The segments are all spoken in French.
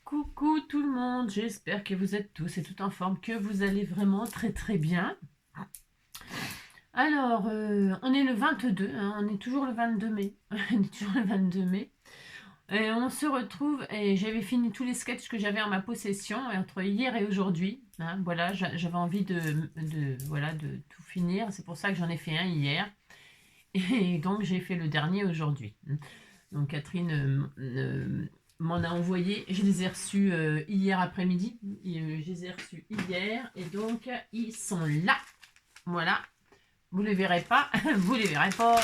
Coucou tout le monde, j'espère que vous êtes tous et toutes en forme, que vous allez vraiment très très bien. Alors, on est le 22, hein, on est toujours le 22 mai. On est toujours le 22 mai. Et on se retrouve, et j'avais fini tous les sketchs que j'avais en ma possession entre hier et aujourd'hui. Hein, voilà, j'avais envie voilà, de tout finir, c'est pour ça que j'en ai fait un hier. Et donc j'ai fait le dernier aujourd'hui. Donc Catherine m'en a envoyé. Je les ai reçus hier après-midi. Je les ai reçus hier. Et donc ils sont là. Voilà. Vous les verrez pas. Vous les verrez pas.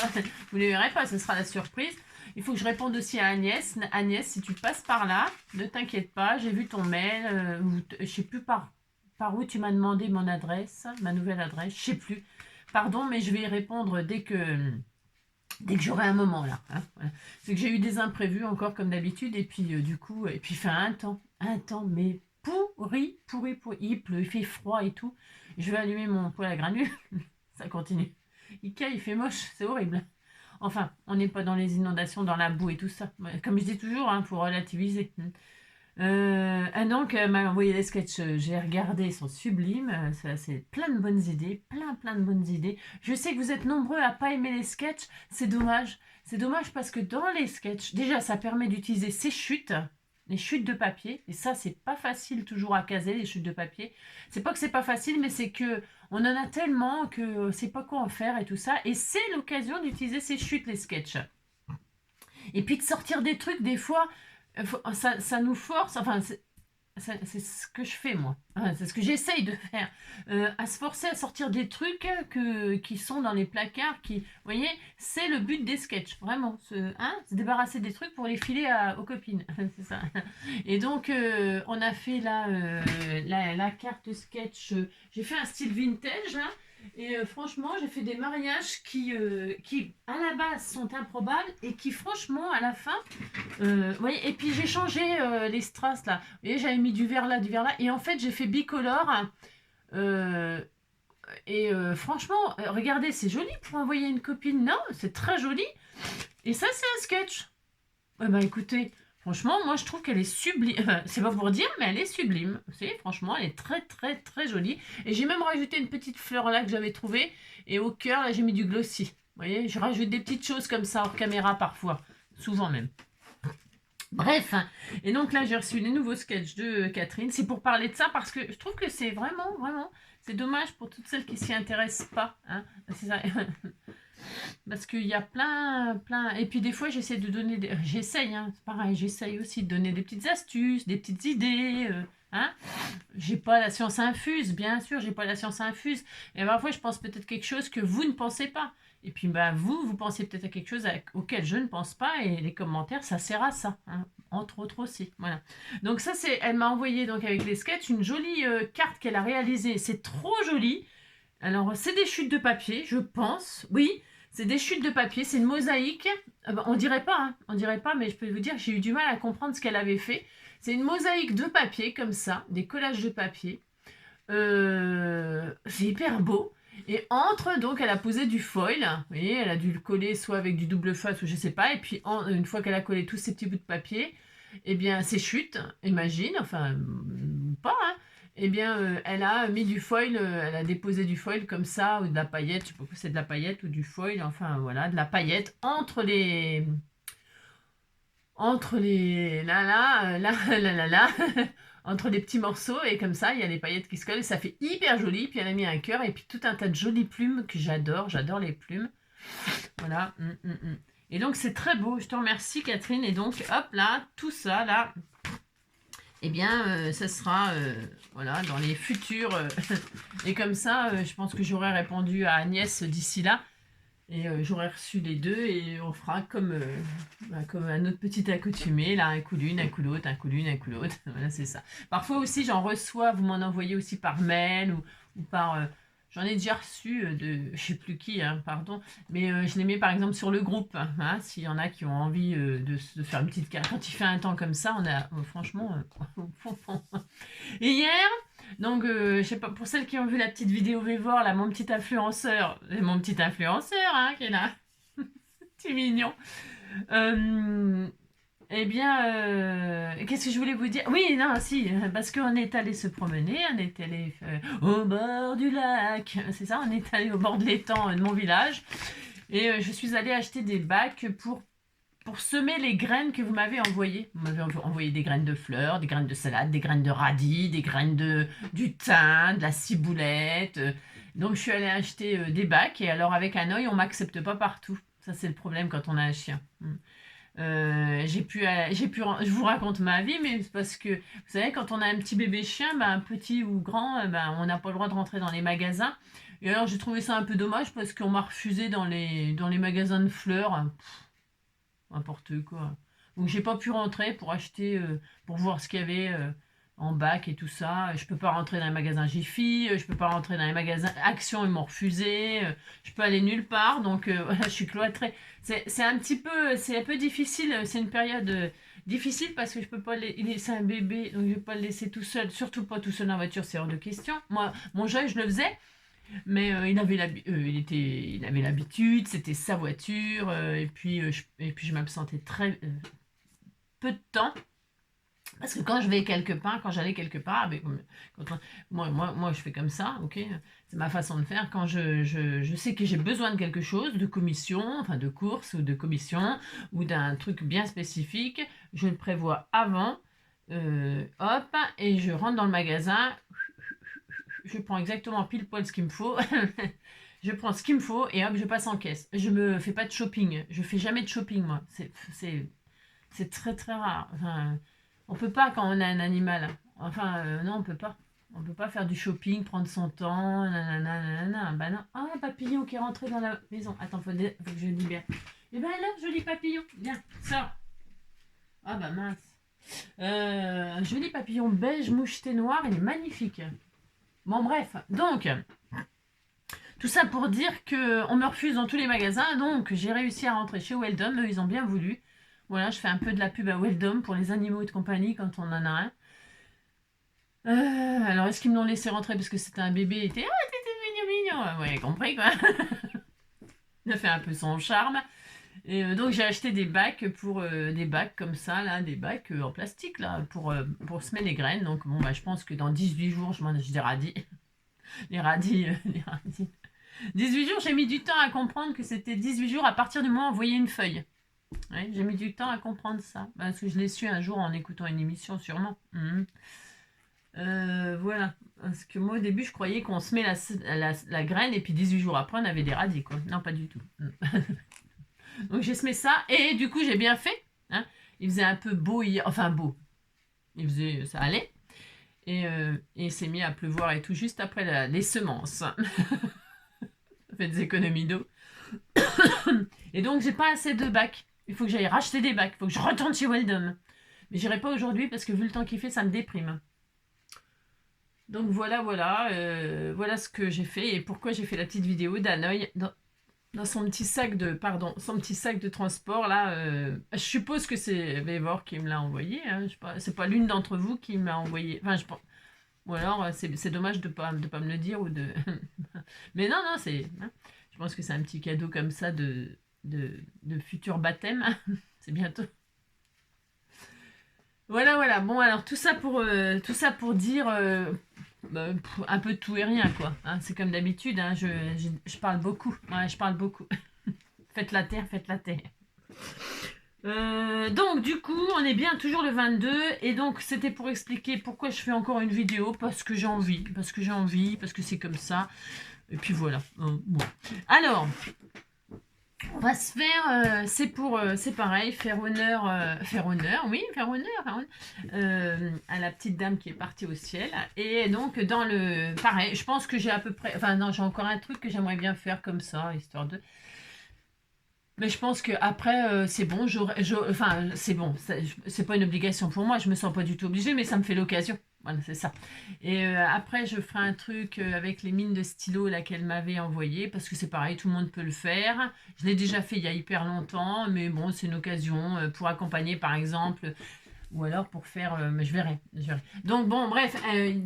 Vous les verrez pas. Ce sera la surprise. Il faut que je réponde aussi à Agnès. Agnès, si tu passes par là, ne t'inquiète pas. J'ai vu ton mail. Je sais plus par où tu m'as demandé mon adresse, ma nouvelle adresse. Je sais plus. Pardon, mais je vais y répondre dès que j'aurai un moment là. Hein, voilà. C'est que j'ai eu des imprévus encore comme d'habitude et puis du coup, et puis il fait un temps, mais pourri. Il pleut, il fait froid et tout. Je vais allumer mon poêle à granules, ça continue. Ikea, il fait moche, c'est horrible. Enfin, on n'est pas dans les inondations, dans la boue et tout ça. Comme je dis toujours, hein, pour relativiser. Donc, elle m'a envoyé les sketchs, j'ai regardé, ils sont sublimes, c'est plein de bonnes idées, plein de bonnes idées. Je sais que vous êtes nombreux à pas aimer les sketchs, c'est dommage. C'est dommage parce que dans les sketchs, déjà, ça permet d'utiliser ces chutes, les chutes de papier, et ça, c'est pas facile toujours à caser, les chutes de papier. C'est pas que c'est pas facile, mais c'est que on en a tellement que c'est pas quoi en faire et tout ça, et c'est l'occasion d'utiliser ces chutes, les sketchs. Et puis de sortir des trucs, des fois, ça nous force, enfin, c'est ce que je fais moi, enfin, c'est ce que j'essaye de faire, à se forcer à sortir des trucs qui sont dans les placards, vous voyez, c'est le but des sketchs, vraiment, se débarrasser des trucs pour les filer aux copines, c'est ça. Et donc, on a fait la carte sketch, j'ai fait un style vintage, là, et franchement, j'ai fait des mariages qui, à la base, sont improbables et qui, franchement, à la fin, vous voyez, et puis j'ai changé les strass là. Vous voyez, j'avais mis du vert là, du vert là. Et en fait, j'ai fait bicolore. Euh, franchement, regardez, c'est joli pour envoyer une copine. Non, c'est très joli. Et ça, c'est un sketch. Bah écoutez, franchement, moi je trouve qu'elle est sublime. C'est pas pour dire, mais elle est sublime. Vous savez, franchement, elle est très très très jolie. Et j'ai même rajouté une petite fleur là que j'avais trouvée. Et au cœur, là, j'ai mis du glossy. Vous voyez, je rajoute des petites choses comme ça hors caméra parfois. Souvent même. Bref, et donc là j'ai reçu les nouveaux sketchs de Catherine. C'est pour parler de ça parce que je trouve que c'est vraiment, c'est dommage pour toutes celles qui s'y intéressent pas. Hein. C'est ça. Parce qu'il y a plein. Et puis des fois j'essaie de donner, j'essaye, hein, c'est pareil, j'essaye aussi de donner des petites astuces, des petites idées. Hein. J'ai pas la science infuse, bien sûr, j'ai pas la science infuse. Et parfois je pense peut-être quelque chose que vous ne pensez pas. Et puis bah, vous pensez peut-être à quelque chose auquel je ne pense pas, et les commentaires, ça sert à ça, hein, entre autres aussi. Voilà. Donc ça, elle m'a envoyé donc avec les sketchs une jolie carte qu'elle a réalisée. C'est trop joli. Alors c'est des chutes de papier, je pense. Oui, c'est des chutes de papier, c'est une mosaïque. Bah, on dirait pas, hein, on dirait pas, mais je peux vous dire que j'ai eu du mal à comprendre ce qu'elle avait fait. C'est une mosaïque de papier comme ça, des collages de papier. C'est hyper beau. Et entre, donc, elle a posé du foil. Vous voyez, elle a dû le coller soit avec du double face ou je sais pas. Et puis, une fois qu'elle a collé tous ces petits bouts de papier, eh bien, ces chutes, imagine, enfin, pas, hein, eh bien, elle a mis du foil, elle a déposé du foil comme ça, ou de la paillette, je sais pas si c'est de la paillette ou du foil, enfin, voilà, de la paillette là, entre les petits morceaux, et comme ça, il y a les paillettes qui se collent, et ça fait hyper joli. Puis elle a mis un cœur, et puis tout un tas de jolies plumes que j'adore les plumes. Voilà. Et donc c'est très beau, je te remercie Catherine. Et donc, hop là, tout ça, là, eh bien, ça sera, voilà, dans les futurs. Et comme ça, je pense que j'aurai répondu à Agnès d'ici là. Et j'aurais reçu les deux et on fera comme un autre petit accoutumé, là, un coup l'une, un coup l'autre, un coup l'une, un coup l'autre. Voilà, c'est ça. Parfois aussi, j'en reçois, vous m'en envoyez aussi par mail ou par. J'en ai déjà reçu de je sais plus qui, hein, pardon, mais je les mets par exemple sur le groupe. Hein, s'il y en a qui ont envie de faire une petite carte. Quand il fait un temps comme ça, on a franchement. Et hier, donc, je sais pas, pour celles qui ont vu la petite vidéo Vévor, là, mon petit influenceur, hein, qui est là, c'est mignon. Euh, Eh bien, qu'est-ce que je voulais vous dire? Oui, non, si, parce qu'on est allé se promener, on est allé au bord du lac, c'est ça, on est allé au bord de l'étang de mon village, et je suis allée acheter des bacs pour semer les graines que vous m'avez envoyées. Vous m'avez envoyé des graines de fleurs, des graines de salade, des graines de radis, des graines du thym, de la ciboulette. Donc je suis allée acheter des bacs, et alors avec un œil, on m'accepte pas partout. Ça, c'est le problème quand on a un chien. Je vous raconte ma vie, mais c'est parce que, vous savez, quand on a un petit bébé chien, ben, petit ou grand, on n'a pas le droit de rentrer dans les magasins. Et alors, j'ai trouvé ça un peu dommage parce qu'on m'a refusé dans les magasins de fleurs. N'importe quoi. Donc, j'ai pas pu rentrer pour acheter, pour voir ce qu'il y avait en bac et tout ça. Je peux pas rentrer dans les magasins Jiffy, je peux pas rentrer dans les magasins Action, ils m'ont refusé. Je peux aller nulle part, donc voilà, je suis cloîtrée. C'est un peu difficile, c'est une période difficile parce que je peux pas laisser un bébé, donc je vais pas le laisser tout seul, surtout pas tout seul en voiture, c'est hors de question. Moi, mon jeune, je le faisais, mais il avait l'habitude, c'était sa voiture, et puis je m'absentais très peu de temps. Parce que quand je vais quelque part, quand j'allais quelque part, moi, je fais comme ça, ok? C'est ma façon de faire. Quand je sais que j'ai besoin de quelque chose, de commission, enfin de course ou de commission, ou d'un truc bien spécifique, je le prévois avant, hop, et je rentre dans le magasin, je prends exactement pile poil ce qu'il me faut, je prends ce qu'il me faut, et hop, je passe en caisse. Je me fais pas de shopping, je fais jamais de shopping, moi. C'est très très rare. Enfin, on peut pas quand on a un animal. Enfin, non, on peut pas. On peut pas faire du shopping, prendre son temps, nanana, nanana. Bah non. Ah, un papillon qui est rentré dans la maison. Attends, faut que je le libère. Eh ben alors, joli papillon. Viens, sors. Ah bah mince. Un joli papillon beige moucheté noir, il est magnifique. Bon bref, donc, tout ça pour dire qu'on me refuse dans tous les magasins, donc j'ai réussi à rentrer chez Weldom, eux ils ont bien voulu. Voilà, je fais un peu de la pub à Weldom pour les animaux de compagnie quand on en a un. Alors, est-ce qu'ils me l'ont laissé rentrer parce que c'était un bébé et était ah, t'étais mignon, mignon. Ouais, compris quoi. Il a fait un peu son charme. Et donc, j'ai acheté des bacs des bacs comme ça, là, des bacs en plastique, là, pour semer les graines. Donc, bon, bah, je pense que dans 18 jours, je mange des radis. Les radis, les radis. 18 jours, j'ai mis du temps à comprendre que c'était 18 jours à partir du moment où on voyait une feuille. Ouais, j'ai mis du temps à comprendre ça. Parce que je l'ai su un jour en écoutant une émission, sûrement. Voilà. Parce que moi, au début, je croyais qu'on semait la graine et puis 18 jours après, on avait des radis, quoi. Non, pas du tout. Donc, j'ai semé ça et du coup, j'ai bien fait. Hein. Il faisait un peu beau hier. Enfin, beau. Il faisait... Ça allait. Et il s'est mis à pleuvoir et tout juste après les semences. Faites des économies d'eau. Et donc, j'ai pas assez de bacs. Il faut que j'aille racheter des bacs. Il faut que je retourne chez Weldom. Mais j'irai pas aujourd'hui parce que vu le temps qu'il fait, ça me déprime. Donc voilà, voilà ce que j'ai fait et pourquoi j'ai fait la petite vidéo d'Hanoï dans son petit sac de transport là. Je suppose que c'est Vévor qui me l'a envoyé. Hein, c'est pas l'une d'entre vous qui m'a envoyé. Enfin, je pense. Ou alors c'est dommage de pas me le dire ou de. Mais non, c'est. Hein, je pense que c'est un petit cadeau comme ça de futur baptême. C'est bientôt. Voilà. Bon, alors tout ça pour dire un peu tout et rien, quoi. Hein, c'est comme d'habitude, hein, je parle beaucoup. Ouais, je parle beaucoup. Faites la terre, faites la terre. Donc, du coup, on est bien toujours le 22. Et donc, c'était pour expliquer pourquoi je fais encore une vidéo. Parce que j'ai envie. Parce que c'est comme ça. Et puis voilà. Bon. Alors, on va se faire, c'est pareil, faire honneur à la petite dame qui est partie au ciel. Et donc, pareil, je pense que j'ai à peu près, enfin non, j'ai encore un truc que j'aimerais bien faire comme ça, histoire de... Mais je pense qu'après, c'est bon, enfin, c'est bon, c'est pas une obligation pour moi, je me sens pas du tout obligée, mais ça me fait l'occasion. Voilà, c'est ça. Et après, je ferai un truc avec les mines de stylo là qu'elle m'avait envoyé, parce que c'est pareil, tout le monde peut le faire. Je l'ai déjà fait il y a hyper longtemps, mais bon, c'est une occasion pour accompagner, par exemple, ou alors pour faire... mais je verrai. Donc bon, bref,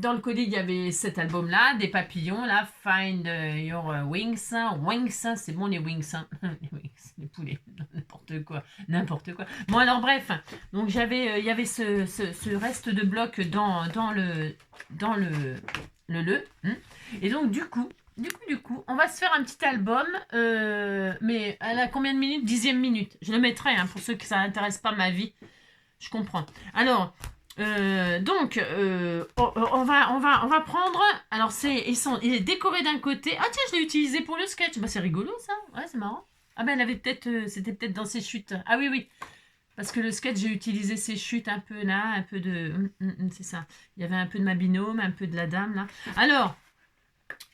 dans le colis, il y avait cet album-là, des papillons, là, Find Your Wings. Wings, c'est bon les wings, hein. Les wings, les poulets, n'importe n'importe quoi, n'importe quoi. Bon alors bref, donc il y avait ce reste de blocs dans le et donc du coup, on va se faire un petit album, mais elle a combien de minutes? 10e minute. Je le mettrai, hein, pour ceux que ça n'intéresse pas ma vie. Je comprends. Alors, on va prendre. Alors, il est décoré d'un côté. Ah tiens, je l'ai utilisé pour le sketch. Bah, c'est rigolo ça. Ouais, c'est marrant. Ah ben, c'était peut-être dans ses chutes. Ah oui, oui. Parce que le sketch, j'ai utilisé ses chutes un peu là, un peu de. C'est ça. Il y avait un peu de ma binôme, un peu de la dame là. Alors.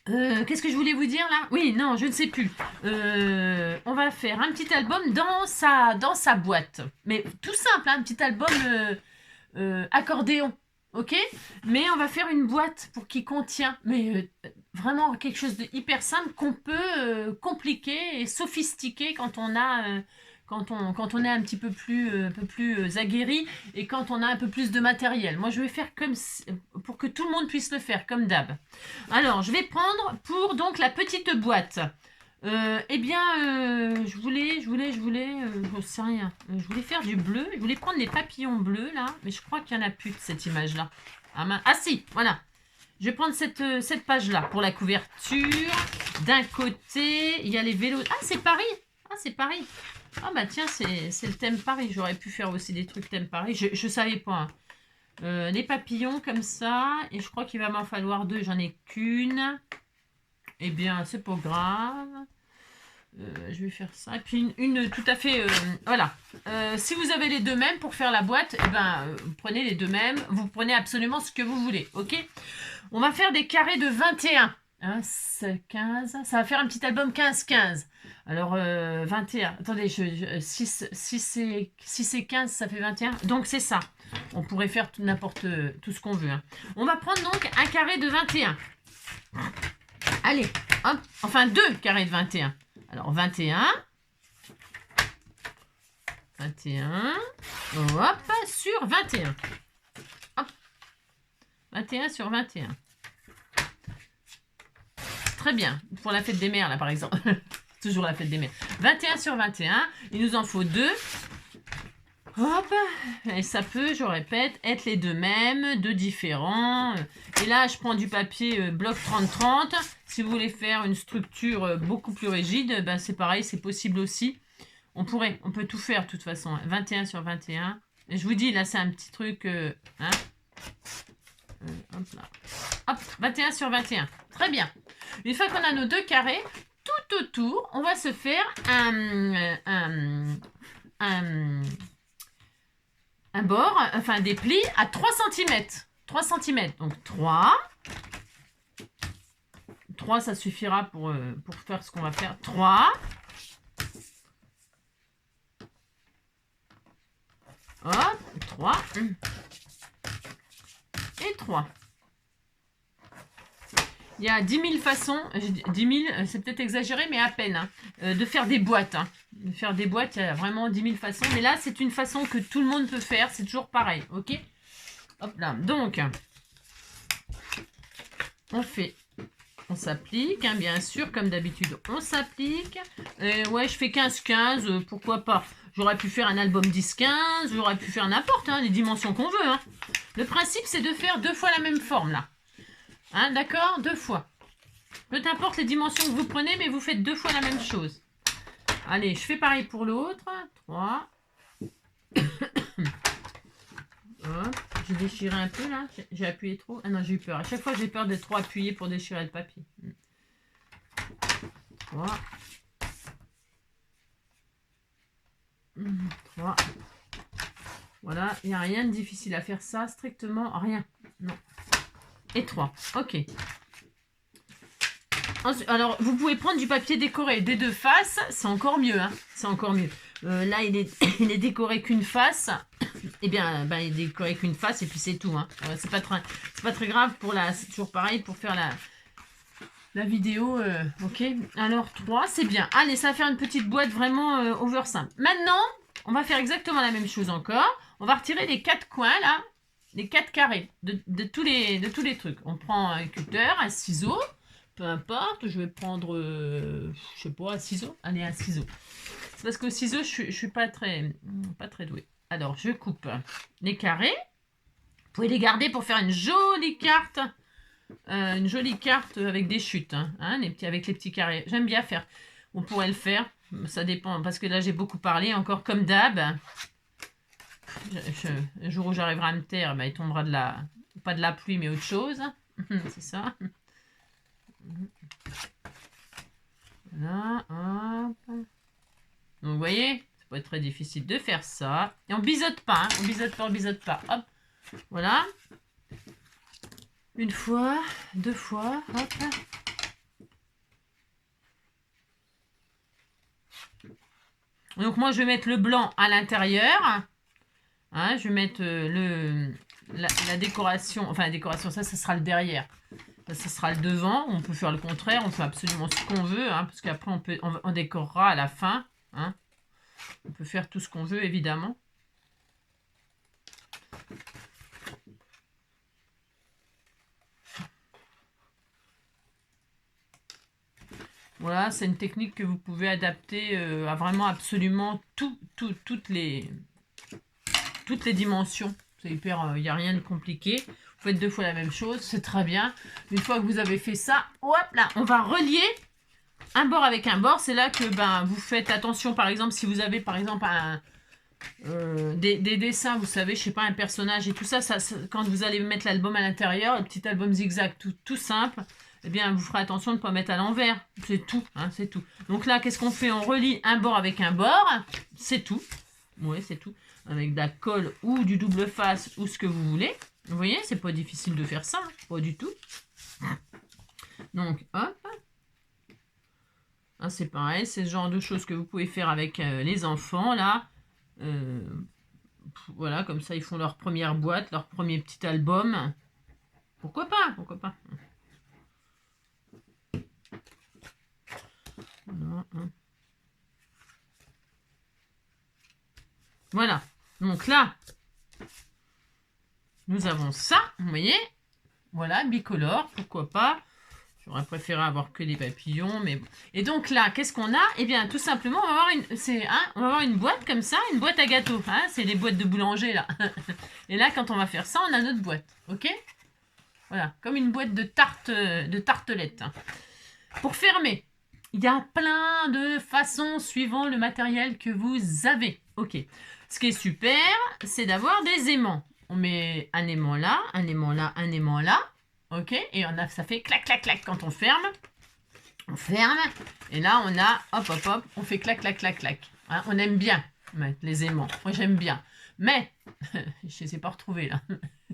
Qu'est-ce que je voulais vous dire là? Oui, non, je ne sais plus. On va faire un petit album dans sa boîte. Mais tout simple, hein, un petit album accordéon. Ok? Mais on va faire une boîte pour qui contient. Mais vraiment quelque chose de hyper simple qu'on peut compliquer et sophistiquer quand on a. Quand on est un petit peu plus aguerri et quand on a un peu plus de matériel. Moi, je vais faire pour que tout le monde puisse le faire, comme d'hab. Alors, je vais prendre pour donc la petite boîte. Eh bien, je voulais, je sais rien. Je voulais faire du bleu. Je voulais prendre les papillons bleus, là. Mais je crois qu'il n'y en a plus de cette image-là. Ah si, voilà. Je vais prendre cette page-là pour la couverture. D'un côté, il y a les vélos. Ah, c'est Paris. Ah, c'est Paris. Ah bah tiens, c'est le thème Paris. J'aurais pu faire aussi des trucs thème Paris. Je savais pas. Hein. Les papillons comme ça. Et je crois qu'il va m'en falloir 2. J'en ai qu'une. Eh bien, c'est pas grave. Je vais faire ça. Et puis une tout à fait... voilà. Si vous avez les deux mêmes pour faire la boîte, eh ben, prenez les deux mêmes. Vous prenez absolument ce que vous voulez. Ok? On va faire des carrés de 21. Hein, 15. Ça va faire un petit album 15-15. Alors, 21. Attendez, 6 c'est 15, ça fait 21. Donc, c'est ça. On pourrait faire tout ce qu'on veut. Hein. On va prendre donc un carré de 21. Allez, hop. Enfin, 2 carrés de 21. Alors, 21. 21. Hop, sur 21. Hop. 21 sur 21. Très bien. Pour la fête des mères, là, par exemple. Toujours la fête des mères. 21 sur 21. Il nous en faut 2. Hop. Et ça peut, je répète, être les deux mêmes, deux différents. Et là, je prends du papier bloc 30-30. Si vous voulez faire une structure beaucoup plus rigide, ben c'est pareil, c'est possible aussi. On peut tout faire de toute façon. 21 sur 21. Et je vous dis, là, c'est un petit truc... hein. Hop là. Hop, 21 sur 21. Très bien. Une fois qu'on a nos 2 carrés, tout autour, on va se faire un bord, enfin des plis à 3 cm. 3 cm. Donc 3. 3, ça suffira pour faire ce qu'on va faire. 3. Hop, 3. Et 3. Il y a 10 000 façons, 10 000, c'est peut-être exagéré, mais à peine, hein, de faire des boîtes. Hein. De faire des boîtes, il y a vraiment 10 000 façons. Mais là, c'est une façon que tout le monde peut faire. C'est toujours pareil, ok? Hop là. Donc, on s'applique, hein, bien sûr, comme d'habitude, on s'applique. Ouais, je fais 15-15, pourquoi pas? J'aurais pu faire un album 10-15, j'aurais pu faire n'importe, hein, les dimensions qu'on veut. Hein. Le principe, c'est de faire 2 fois la même forme, là. Hein, d'accord? 2 fois. Peu importe les dimensions que vous prenez, mais vous faites 2 fois la même chose. Allez, je fais pareil pour l'autre. 3. Hop, j'ai déchiré un peu, là. J'ai appuyé trop. Ah non, j'ai eu peur. À chaque fois, j'ai peur d'être trop appuyé pour déchirer le papier. 3. 3. Voilà, il n'y a rien de difficile à faire ça. Strictement rien. Non. Et 3. Ok. Alors, vous pouvez prendre du papier décoré des 2 faces. C'est encore mieux. Hein. C'est encore mieux. Là, il est décoré qu'une face. Eh bien, il est décoré qu'une face et puis c'est tout. Hein. C'est pas très grave. C'est toujours pareil pour faire la vidéo. Ok. Alors, 3, c'est bien. Allez, ça va faire une petite boîte vraiment over simple. Maintenant, on va faire exactement la même chose encore. On va retirer les 4 coins, là. Les 4 carrés de tous les trucs. On prend un cutter, un ciseau. Peu importe, je vais prendre, je sais pas, un ciseau. Allez, un ciseau. C'est parce qu'au ciseau, je suis pas très douée. Alors, je coupe les carrés. Vous pouvez les garder pour faire une jolie carte. Une jolie carte avec des chutes. Hein, avec les petits carrés. J'aime bien faire. On pourrait le faire. Ça dépend. Parce que là, j'ai beaucoup parlé. Encore comme d'hab. Le jour où j'arriverai à me taire, bah, il tombera pas de la pluie, mais autre chose. C'est ça. Voilà, hop. Donc, vous voyez, ça peut être très difficile de faire ça. Et on biseaute pas, hein. On biseaute pas. Hop, voilà. Une fois, deux fois, hop. Donc, moi, je vais mettre le blanc à l'intérieur. Hein, je vais mettre la décoration. Enfin, la décoration, ça sera le derrière. Ça sera le devant. On peut faire le contraire. On fait absolument ce qu'on veut. Hein, parce qu'après, on décorera à la fin. Hein. On peut faire tout ce qu'on veut, évidemment. Voilà, c'est une technique que vous pouvez adapter à vraiment absolument toutes les dimensions. C'est hyper, il n'y a rien de compliqué. Vous faites 2 fois la même chose, c'est très bien. Une fois que vous avez fait ça, hop là, on va relier un bord avec un bord. C'est là que vous faites attention, par exemple, si vous avez par exemple des dessins, vous savez, je sais pas, un personnage et tout ça, quand vous allez mettre l'album à l'intérieur, le petit album zigzag tout simple, eh bien, vous ferez attention de ne pas mettre à l'envers. C'est tout, hein, c'est tout. Donc là, qu'est-ce qu'on fait? On relie un bord avec un bord, c'est tout. Oui, c'est tout. Avec de la colle ou du double face ou ce que vous voulez. Vous voyez, c'est pas difficile de faire ça, hein, pas du tout. Donc, hop. Ah, c'est pareil, c'est ce genre de choses que vous pouvez faire avec les enfants, là. Voilà, comme ça, ils font leur première boîte, leur premier petit album. Pourquoi pas? Pourquoi pas? Voilà. Donc là, nous avons ça, vous voyez? Voilà, bicolore, pourquoi pas? J'aurais préféré avoir que des papillons, mais bon. Et donc là, qu'est-ce qu'on a? Eh bien, tout simplement, on va avoir une boîte comme ça, une boîte à gâteau. Hein, c'est les boîtes de boulanger, là. Et là, quand on va faire ça, on a notre boîte, ok? Voilà, comme une boîte de tartelettes. Pour fermer, il y a plein de façons suivant le matériel que vous avez. Ok. Ce qui est super, c'est d'avoir des aimants. On met un aimant là, un aimant là, un aimant là. Ok. Et ça fait clac, clac, clac quand on ferme. On ferme. Et là, on a, hop, hop, hop, on fait clac, clac, clac, clac. Hein, on aime bien mettre les aimants. Moi, j'aime bien. Mais, je ne les ai pas retrouvés là.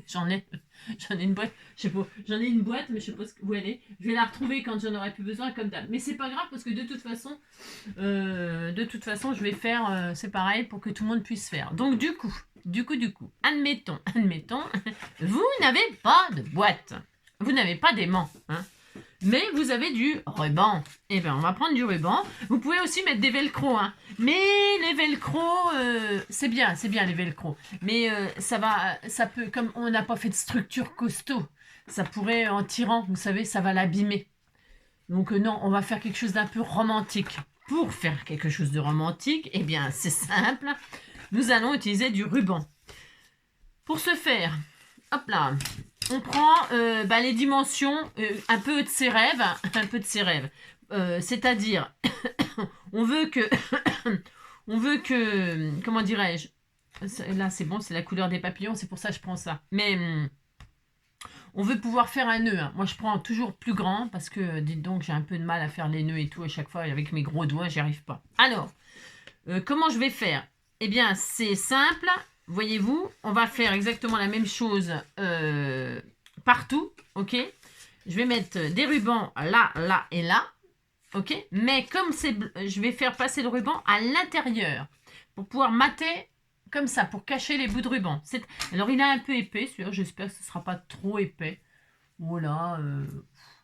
J'en ai une boîte, je sais pas, j'en ai une boîte, mais je sais pas où elle est. Je vais la retrouver quand j'en aurai plus besoin, comme d'hab. Mais c'est pas grave parce que de toute façon, je vais faire, c'est pareil pour que tout le monde puisse faire. Donc du coup, admettons, vous n'avez pas de boîte, vous n'avez pas d'aimant, hein. Mais vous avez du ruban. Eh bien, on va prendre du ruban. Vous pouvez aussi mettre des velcro. Hein. Mais les velcro, c'est bien les velcro. Mais ça peut, comme on n'a pas fait de structure costaud, ça pourrait, en tirant, vous savez, ça va l'abîmer. Donc non, on va faire quelque chose d'un peu romantique. Pour faire quelque chose de romantique, eh bien, c'est simple. Nous allons utiliser du ruban. Pour ce faire, hop là, on prend les dimensions un peu de ses rêves, c'est-à-dire on veut que comment dirais-je, là c'est bon, c'est la couleur des papillons, c'est pour ça que je prends ça, mais on veut pouvoir faire un nœud, hein. Moi je prends toujours plus grand parce que dites donc j'ai un peu de mal à faire les nœuds et tout à chaque fois avec mes gros doigts, j'y arrive pas. Alors comment je vais faire? Eh bien c'est simple. Voyez-vous, on va faire exactement la même chose partout, ok? Je vais mettre des rubans là, là et là, ok? Mais comme je vais faire passer le ruban à l'intérieur pour pouvoir mater comme ça, pour cacher les bouts de ruban. Alors, il est un peu épais, celui-là, j'espère que ce ne sera pas trop épais. Voilà,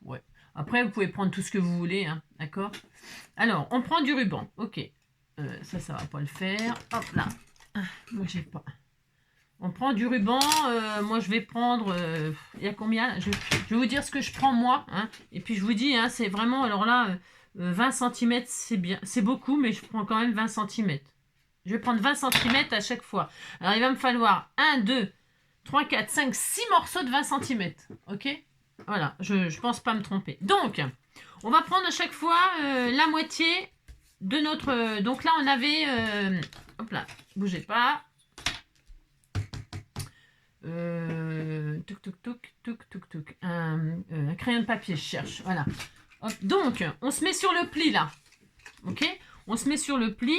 ouais. Après, vous pouvez prendre tout ce que vous voulez, hein, d'accord? Alors, on prend du ruban, ok. Ça va pas le faire. Hop là. Moi, j'ai pas. On prend du ruban. Moi, je vais prendre. Il y a combien? Je vais vous dire ce que je prends moi. Hein, et puis, je vous dis, hein, c'est vraiment. Alors là, 20 cm, c'est bien. C'est beaucoup, mais je prends quand même 20 cm. Je vais prendre 20 cm à chaque fois. Alors, il va me falloir 1, 2, 3, 4, 5, 6 morceaux de 20 cm. Ok? Voilà, je pense pas me tromper. Donc, on va prendre à chaque fois la moitié de notre... donc là, on avait... hop là, bougez pas. Touc. Un crayon de papier, je cherche. Voilà. Hop. Donc, on se met sur le pli, là. Ok? On se met sur le pli.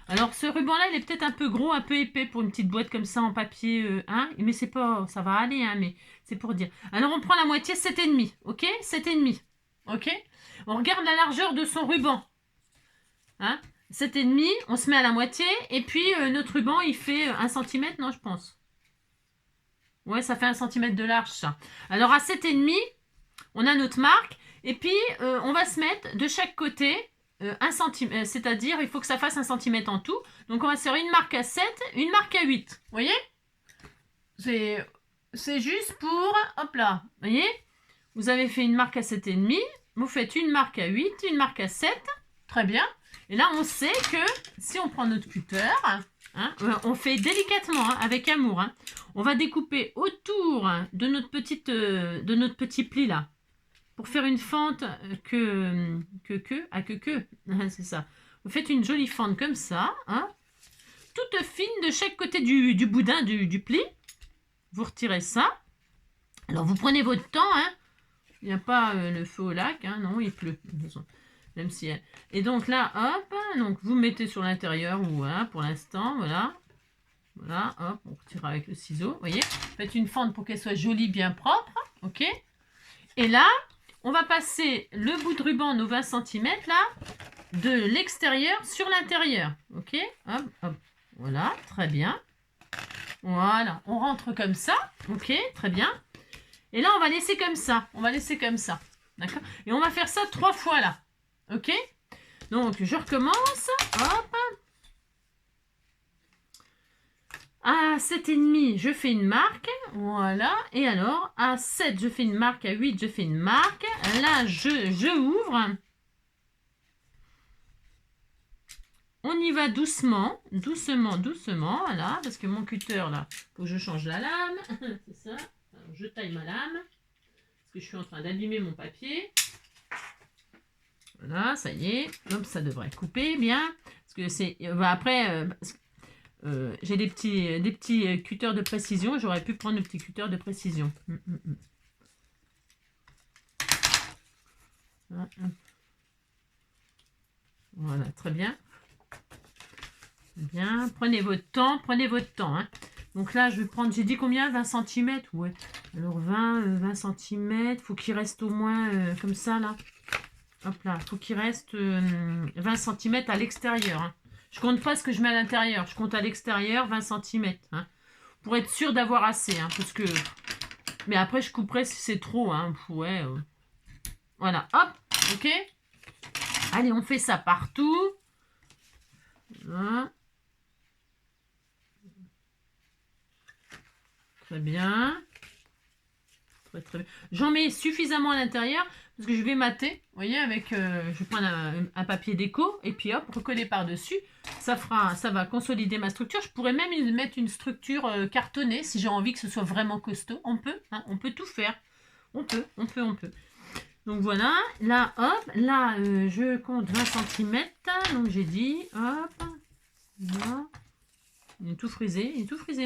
Alors, ce ruban-là, il est peut-être un peu gros, un peu épais pour une petite boîte comme ça en papier. Hein, mais c'est pas... Ça va aller, hein, mais c'est pour dire. Alors, on prend la moitié, 7,5. Ok? 7,5. Ok? On regarde la largeur de son ruban. Hein? 7,5, on se met à la moitié. Et puis, notre ruban, il fait 1 cm, non, je pense. Ouais, ça fait 1 cm de large, ça. Alors, à 7,5, on a notre marque. Et puis, on va se mettre de chaque côté 1 cm. C'est-à-dire, il faut que ça fasse 1 cm en tout. Donc, on va se faire une marque à 7, une marque à 8. Vous voyez? C'est juste pour... Hop là. Vous voyez? Vous avez fait une marque à 7,5. Vous faites une marque à 8, une marque à 7. Très bien. Et là, on sait que si on prend notre cutter, hein, on fait délicatement, hein, avec amour. Hein, on va découper autour de notre petit pli là, pour faire une fente c'est ça. Vous faites une jolie fente comme ça, hein, toute fine de chaque côté du boudin du pli. Vous retirez ça. Alors, vous prenez votre temps, hein. Il n'y a pas le feu au lac, hein, non, il pleut. Même si... Et donc là, hop, donc vous mettez sur l'intérieur, ou voilà, pour l'instant, voilà. Voilà, hop, on retire avec le ciseau, vous voyez. Faites une fente pour qu'elle soit jolie, bien propre, ok. Et là, on va passer le bout de ruban, nos 20 cm, là, de l'extérieur sur l'intérieur, ok. Hop, hop, voilà, très bien. Voilà, on rentre comme ça, ok, très bien. Et là, on va laisser comme ça, d'accord. Et on va faire ça 3 fois, là. Ok? Donc, je recommence. Hop. À 7,5, je fais une marque. Voilà. Et alors, à 7, je fais une marque. À 8, je fais une marque. Là, je ouvre. On y va doucement. Doucement. Voilà. Parce que mon cutter, là, faut que je change la lame. C'est ça. Alors, je taille ma lame. Parce que je suis en train d'abîmer mon papier. Voilà, ça y est. Hop, ça devrait couper bien. Parce que c'est... après, j'ai des petits cutters de précision. J'aurais pu prendre le petit cutter de précision. Voilà, très bien. Bien, prenez votre temps. Hein. Donc là, je vais prendre, j'ai dit combien? 20 cm? Ouais. Alors 20 cm. Faut qu'il reste au moins comme ça, là. Hop là, faut qu'il reste 20 cm à l'extérieur. Hein. Je compte pas ce que je mets à l'intérieur. Je compte à l'extérieur 20 cm. Hein, pour être sûr d'avoir assez. Hein, parce que... Mais après, je couperai si c'est trop. Hein, ouais. Voilà, hop. Ok. Allez, on fait ça partout. Voilà. Très bien. Très bien. J'en mets suffisamment à l'intérieur parce que je vais mater, vous voyez, avec, je vais prendre un papier déco et puis hop, recoller par-dessus. Ça va consolider ma structure. Je pourrais même y mettre une structure cartonnée si j'ai envie que ce soit vraiment costaud. On peut, hein, on peut tout faire. On peut. Donc voilà, là, hop, là, je compte 20 cm. Donc j'ai dit, hop, là. Il est tout frisé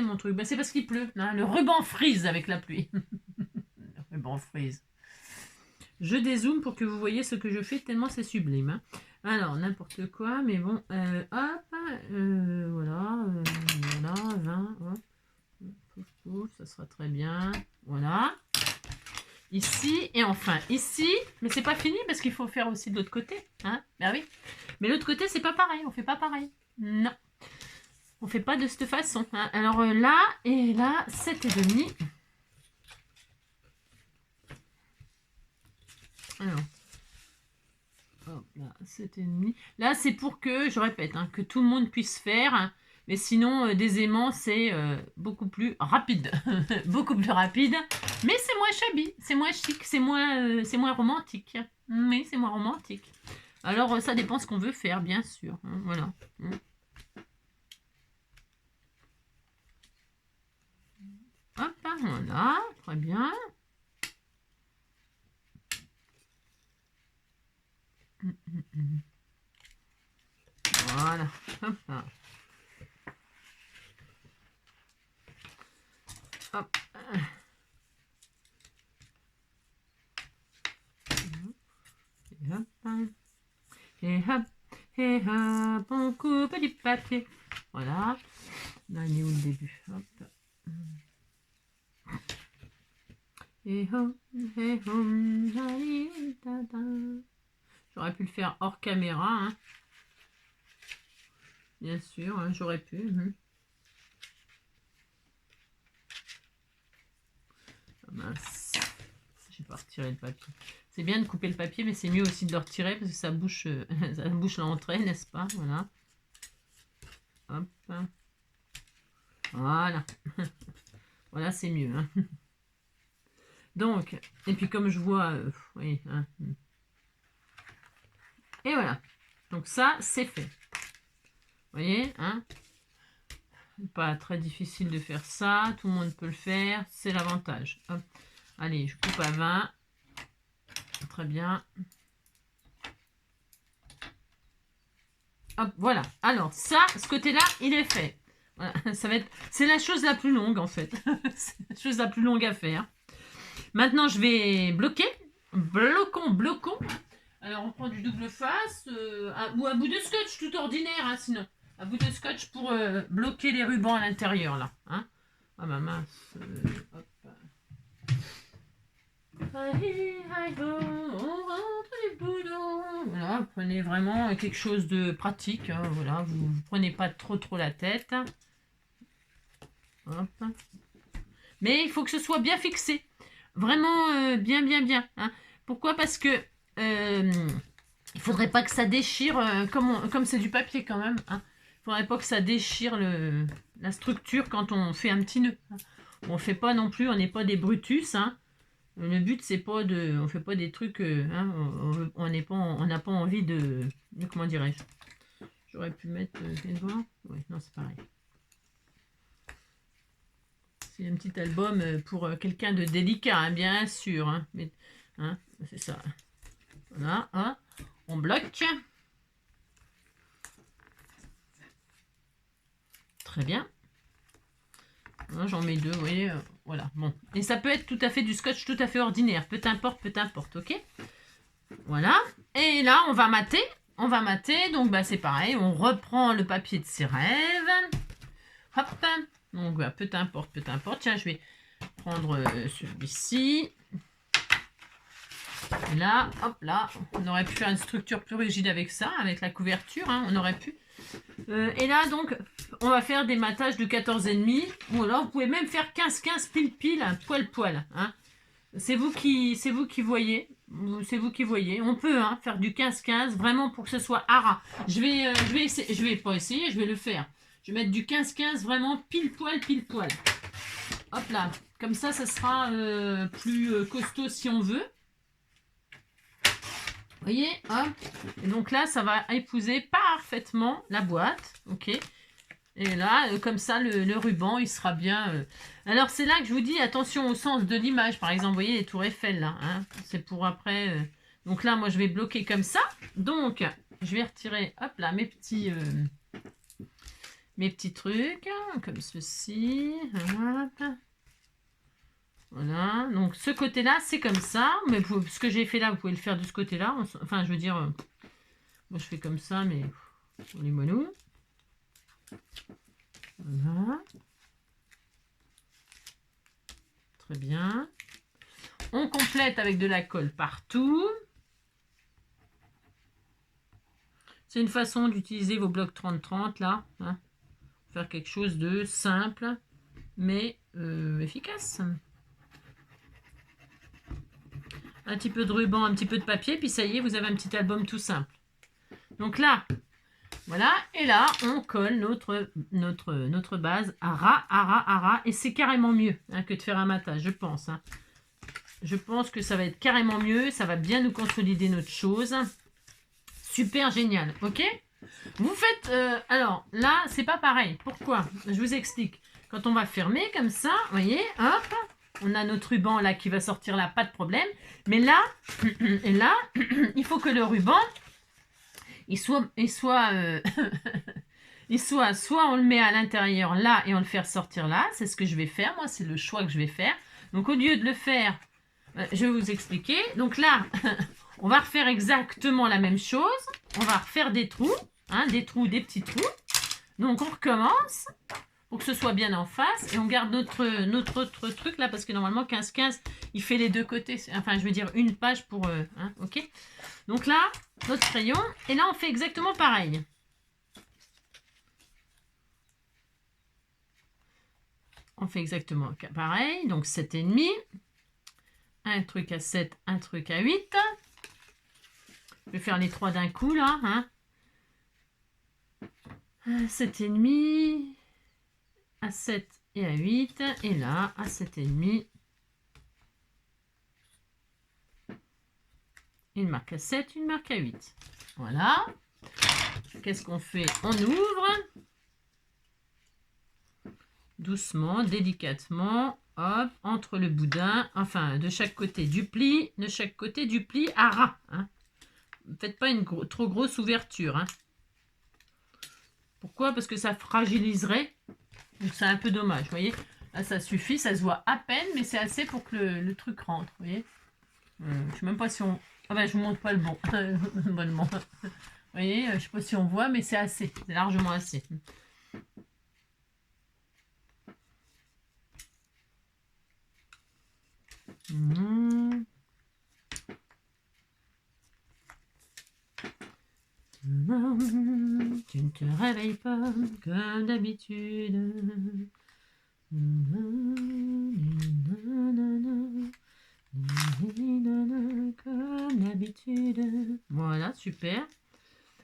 mon truc. Ben, c'est parce qu'il pleut. Hein, le ruban frise avec la pluie. Le ruban frise. Je dézoome pour que vous voyez ce que je fais tellement c'est sublime. Hein. Alors, n'importe quoi, mais bon, hop, voilà, 20, hop, ça sera très bien. Voilà. Ici, et enfin ici, mais c'est pas fini parce qu'il faut faire aussi de l'autre côté. Hein, ben oui. Mais l'autre côté, c'est pas pareil, on fait pas pareil. Non. On fait pas de cette façon. Hein. Alors là, et là, 7,5. Alors, hop là, 7,5. Là, c'est pour que, je répète, hein, que tout le monde puisse faire. Hein, mais sinon, des aimants, c'est beaucoup plus rapide. Beaucoup plus rapide. Mais c'est moins shabby, c'est moins chic, c'est moins romantique. Mais c'est moins romantique. Alors, ça dépend ce qu'on veut faire, bien sûr. Hein, voilà. Hop, voilà, très bien. Voilà, hop là. Hop. Et hop. Et hop. Et hop. On coupe du papier. Voilà. Là, il est où le début? Hop. Et hop. Et hop. J'aurais pu le faire hors caméra. Hein. Bien sûr, hein, j'aurais pu. Ah mince. J'ai pas retiré le papier. C'est bien de couper le papier, mais c'est mieux aussi de le retirer parce que ça bouche l'entrée, n'est-ce pas? Voilà. Hop. Voilà. Voilà, c'est mieux. Hein. Donc, et puis comme je vois... oui. Hein. Et voilà. Donc ça, c'est fait. Vous voyez, hein? Pas très difficile de faire ça. Tout le monde peut le faire. C'est l'avantage. Allez, je coupe à 20. Très bien. Hop, voilà. Alors, ça, ce côté-là, il est fait. Voilà, ça va être... C'est la chose la plus longue, en fait. C'est la chose la plus longue à faire. Maintenant, je vais bloquer. Bloquons. Alors, on prend du double face ou un bout de scotch tout ordinaire, hein, sinon. Un bout de scotch pour bloquer les rubans à l'intérieur, là. Hein. Ah, ma mince. Hop. Voilà, prenez vraiment quelque chose de pratique. Hein, voilà, vous prenez pas trop la tête. Hop. Mais il faut que ce soit bien fixé. Vraiment bien. Hein. Pourquoi? Parce que il faudrait pas que ça déchire, comme c'est du papier quand même. Hein. Il faudrait pas que ça déchire la structure quand on fait un petit nœud. Hein. On fait pas non plus, on n'est pas des Brutus. Hein. Le but, c'est pas de... On fait pas des trucs... hein, on n'a pas envie de... Comment dirais-je? J'aurais pu mettre... oui, non, c'est pareil. C'est un petit album pour quelqu'un de délicat, hein, bien sûr. Hein, mais, hein, c'est ça. Voilà, hein, on bloque. Très bien. J'en mets 2, vous voyez, voilà, bon. Et ça peut être tout à fait du scotch tout à fait ordinaire, peu importe, ok? Voilà, et là, on va mater, donc bah, c'est pareil, on reprend le papier de ses rêves. Hop, donc bah, peu importe, tiens, je vais prendre celui-ci. Et là, hop là, on aurait pu faire une structure plus rigide avec ça, avec la couverture, hein, on aurait pu. Et là, donc, on va faire des matages de 14,5. Ou alors, vous pouvez même faire 15-15 pile, poil. Hein. C'est vous qui voyez. C'est vous qui voyez. On peut hein, faire du 15-15, vraiment pour que ce soit à ras. Je vais pas essayer, je vais le faire. Je vais mettre du 15-15, vraiment pile poil. Hop là. Comme ça sera plus costaud si on veut. Vous voyez, hop. Et donc là, ça va épouser parfaitement la boîte. Ok. Et là, comme ça, le ruban, il sera bien... Alors, c'est là que je vous dis, attention au sens de l'image. Par exemple, vous voyez les tours Eiffel, là. Hein, c'est pour après... Donc là, moi, je vais bloquer comme ça. Donc, je vais retirer, hop là, mes petits trucs. Comme ceci. Hop. Voilà, donc ce côté-là, c'est comme ça. Mais ce que j'ai fait là, vous pouvez le faire de ce côté-là. Enfin, je veux dire, moi je fais comme ça, mais on est mollo. Voilà. Très bien. On complète avec de la colle partout. C'est une façon d'utiliser vos blocs 30-30 là. Hein, faire quelque chose de simple, mais efficace. Un petit peu de ruban, un petit peu de papier, puis ça y est, vous avez un petit album tout simple. Donc là, voilà, et là, on colle notre base à ras, et c'est carrément mieux hein, que de faire un matage, je pense. Hein. Je pense que ça va être carrément mieux. Ça va bien nous consolider notre chose. Super génial, ok? Vous faites... alors, là, c'est pas pareil. Pourquoi? Je vous explique. Quand on va fermer comme ça, vous voyez, hop, on a notre ruban là qui va sortir là, pas de problème. Mais là, et là, il faut que le ruban, il soit soit on le met à l'intérieur là et on le fait ressortir là. C'est ce que je vais faire, moi, c'est le choix que je vais faire. Donc, au lieu de le faire, je vais vous expliquer. Donc là, on va refaire exactement la même chose. On va refaire des trous, hein, des petits trous. Donc, on recommence pour que ce soit bien en face. Et on garde notre autre truc là, parce que normalement, 15-15, il fait les deux côtés. Enfin, je veux dire une page pour... hein, ok. Donc là, notre crayon. Et là, on fait exactement pareil. On fait exactement pareil. Donc, 7,5. Un truc à 7, un truc à 8. Je vais faire les 3 d'un coup, là. Hein. 7,5. À 7 et à 8. Et là, à 7,5. Une marque à 7, une marque à 8. Voilà. Qu'est-ce qu'on fait? On ouvre. Doucement, délicatement. Hop, entre le boudin. Enfin, de chaque côté du pli. De chaque côté du pli à ras. Hein. Ne faites pas une trop grosse ouverture. Hein. Pourquoi? Parce que ça fragiliserait. Donc, c'est un peu dommage. Vous voyez? Là, ça suffit. Ça se voit à peine, mais c'est assez pour que le truc rentre. Vous voyez? Je ne sais même pas si on... Ah ben, je vous montre pas le bon. Bonnement. Vous voyez? Je ne sais pas si on voit, mais c'est assez. C'est largement assez. Mmh. Tu ne te réveilles pas comme d'habitude. Comme d'habitude. Voilà, super.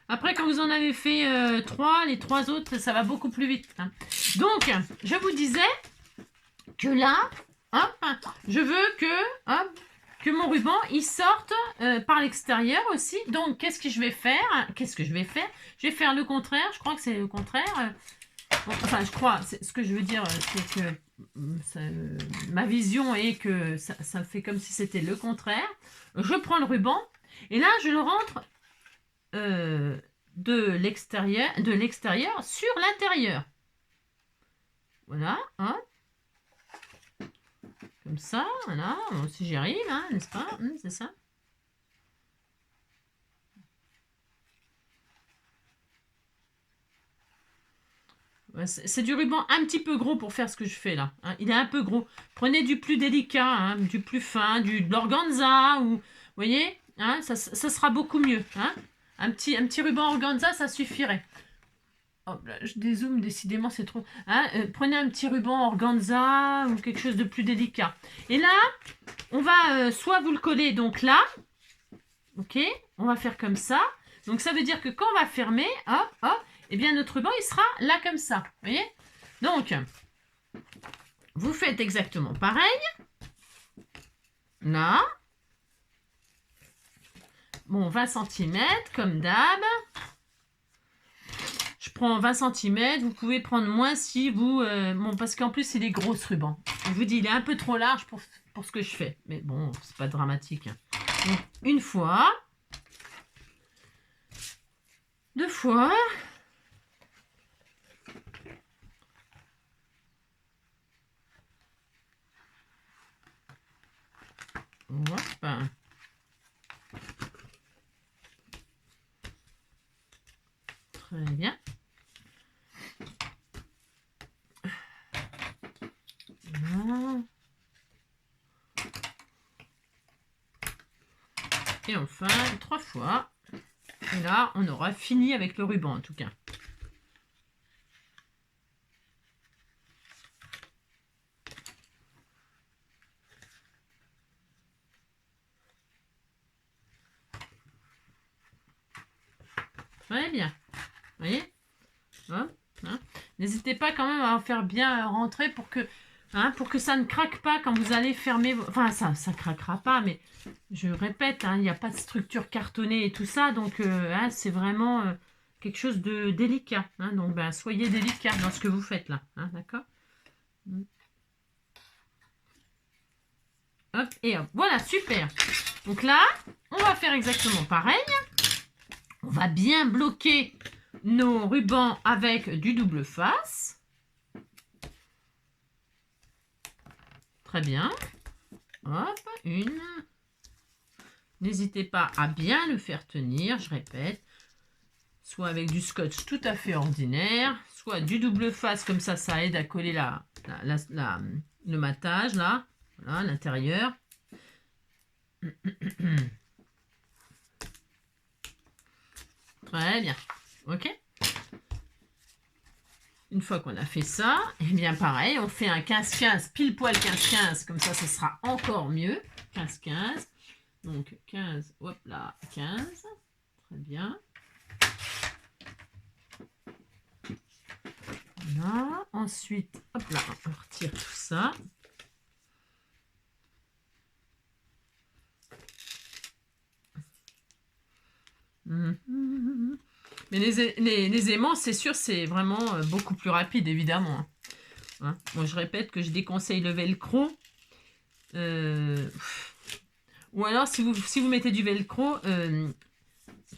Après, quand vous en avez fait 3, les 3 autres, ça va beaucoup plus vite. Hein. Donc, je vous disais que là, hop, je veux que mon ruban, il sorte par l'extérieur aussi. Donc, qu'est-ce que je vais faire? Je vais faire le contraire. Je crois que c'est le contraire. Enfin, je crois. Ce que je veux dire, c'est que ma vision est que ça fait comme si c'était le contraire. Je prends le ruban et là, je le rentre de l'extérieur sur l'intérieur. Voilà. Hein. Comme ça, voilà. Bon, si j'y arrive, hein, n'est-ce pas? C'est ça. C'est du ruban un petit peu gros pour faire ce que je fais là. Hein. Il est un peu gros. Prenez du plus délicat, hein, du plus fin, de l'organza ou... Vous voyez, hein, ça sera beaucoup mieux. Hein. Un petit ruban organza, ça suffirait. Oh, là, je dézoome, décidément, c'est trop... Hein, prenez un petit ruban organza ou quelque chose de plus délicat. Et là, on va soit vous le coller donc là. Ok, on va faire comme ça. Donc, ça veut dire que quand on va fermer, hop, hop, eh bien, notre ruban, il sera là comme ça. Vous voyez? Donc, vous faites exactement pareil. Là. Bon, 20 cm, comme d'hab. Je prends 20 cm. Vous pouvez prendre moins si vous... bon, parce qu'en plus, il est gros, ce ruban. Je vous dis, il est un peu trop large pour ce que je fais. Mais bon, c'est pas dramatique. Donc, une fois. 2 fois. Hop. Très bien. Voilà. Et enfin, 3 fois. Et là, on aura fini avec le ruban en tout cas. Très bien. Vous voyez? Hein. N'hésitez pas quand même à en faire bien rentrer pour que hein, pour que ça ne craque pas quand vous allez fermer... Enfin, ça craquera pas, mais je répète, hein, il n'y a pas de structure cartonnée et tout ça, donc hein, c'est vraiment quelque chose de délicat. Hein, donc, ben, soyez délicat dans ce que vous faites là, hein, d'accord? Hop, et hop, voilà, super. Donc là, on va faire exactement pareil. On va bien bloquer nos rubans avec du double face. Très bien. Hop, une. N'hésitez pas à bien le faire tenir, je répète. Soit avec du scotch tout à fait ordinaire, soit du double face, comme ça aide à coller le matage, là. Voilà, l'intérieur. Très bien. Ok. Une fois qu'on a fait ça, et bien pareil, on fait un 15-15, pile poil 15-15, comme ça sera encore mieux. 15-15. Donc 15, hop là, 15. Très bien. Voilà. Ensuite, hop là, on retire tout ça. Mais les aimants, c'est sûr, c'est vraiment beaucoup plus rapide, évidemment. Hein. Moi, je répète que je déconseille le velcro. Ou alors, si vous mettez du velcro,